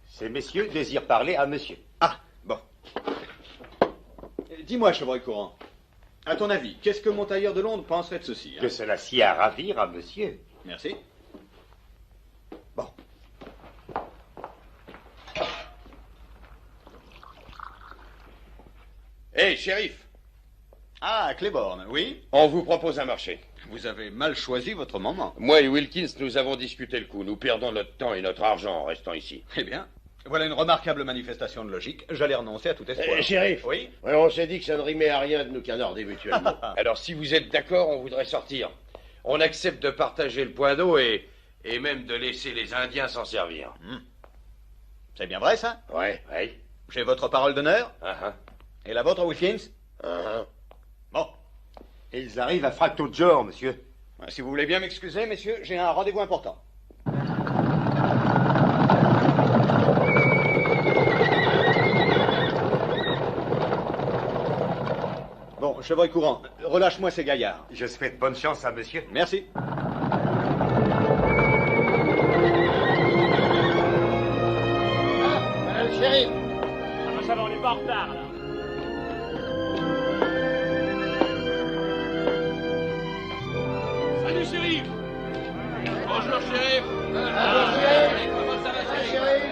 Ces messieurs désirent parler à monsieur. Ah, bon. Dis-moi, chevreuil courant, à ton avis, qu'est-ce que mon tailleur de Londres penserait de ceci? Que cela s'y à ravir à monsieur. Merci. Bon. Hé, shérif. Ah, Claiborne, oui? On vous propose un marché. Vous avez mal choisi votre moment. Moi et Wilkins, nous avons discuté le coup. Nous perdons notre temps et notre argent en restant ici. Eh bien, voilà une remarquable manifestation de logique. J'allais renoncer à tout espoir. Shérif. Oui? Ouais, on s'est dit que ça ne rimait à rien de nous canarder mutuellement. Alors, si vous êtes d'accord, on voudrait sortir. On accepte de partager le point d'eau et même de laisser les Indiens s'en servir. C'est bien vrai, ça? Ouais. J'ai votre parole d'honneur? Et la vôtre, Wilkins? Bon. Ils arrivent à Fracto-Jor, monsieur. Si vous voulez bien m'excuser, messieurs, j'ai un rendez-vous important. Bon, chevreuil courant, relâche-moi ces gaillards. Je souhaite bonne chance à monsieur. Merci. Madame le shérif. Ça va, on n'est pas en retard, là. Salut, shérif. Bonjour, shérif. Comment ça va, shérif?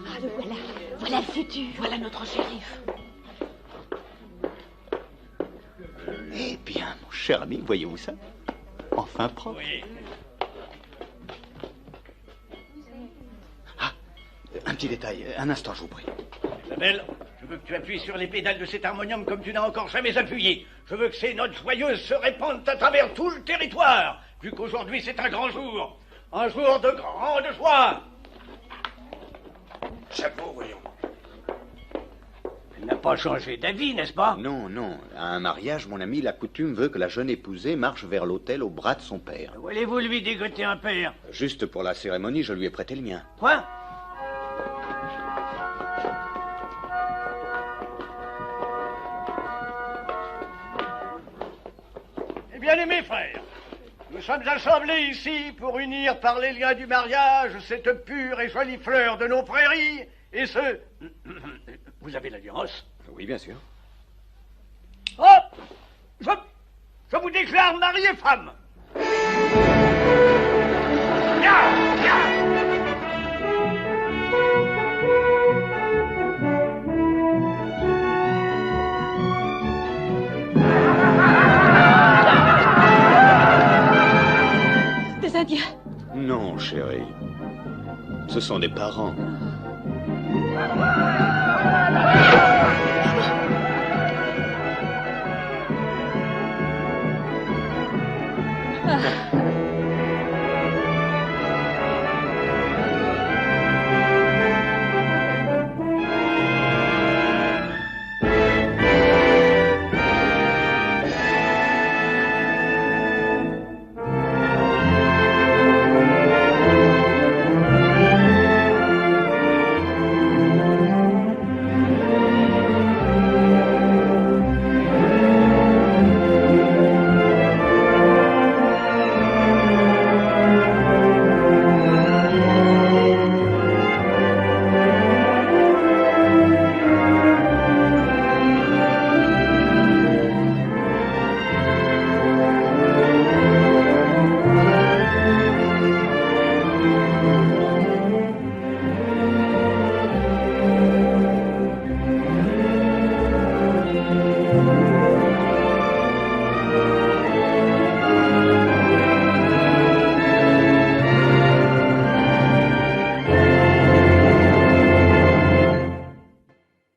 Ah, le voilà. Voilà le futur. Voilà notre shérif. Eh bien, mon cher ami, voyez-vous ça? Enfin propre. Oui. Ah, un petit détail. Un instant, je vous prie. Isabelle, je veux que tu appuies sur les pédales de cet harmonium comme tu n'as encore jamais appuyé. Je veux que ces notes joyeuses se répandent à travers tout le territoire, vu qu'aujourd'hui c'est un grand jour. Un jour de grande joie. Chapeau, voyons. Elle n'a pas changé d'avis, n'est-ce pas? Non, non. À un mariage, mon ami, la coutume veut que la jeune épousée marche vers l'autel au bras de son père. Voulez-vous lui dégoter un père? Juste pour la cérémonie, je lui ai prêté le mien. Quoi? Eh bien, les mes frères, nous sommes assemblés ici pour unir par les liens du mariage cette pure et jolie fleur de nos prairies et ce... Vous avez l'alliance? Oui, bien sûr. Hop! Je vous déclare mari et femme. Des Indiens. Non, chérie. Ce sont des parents. Ah!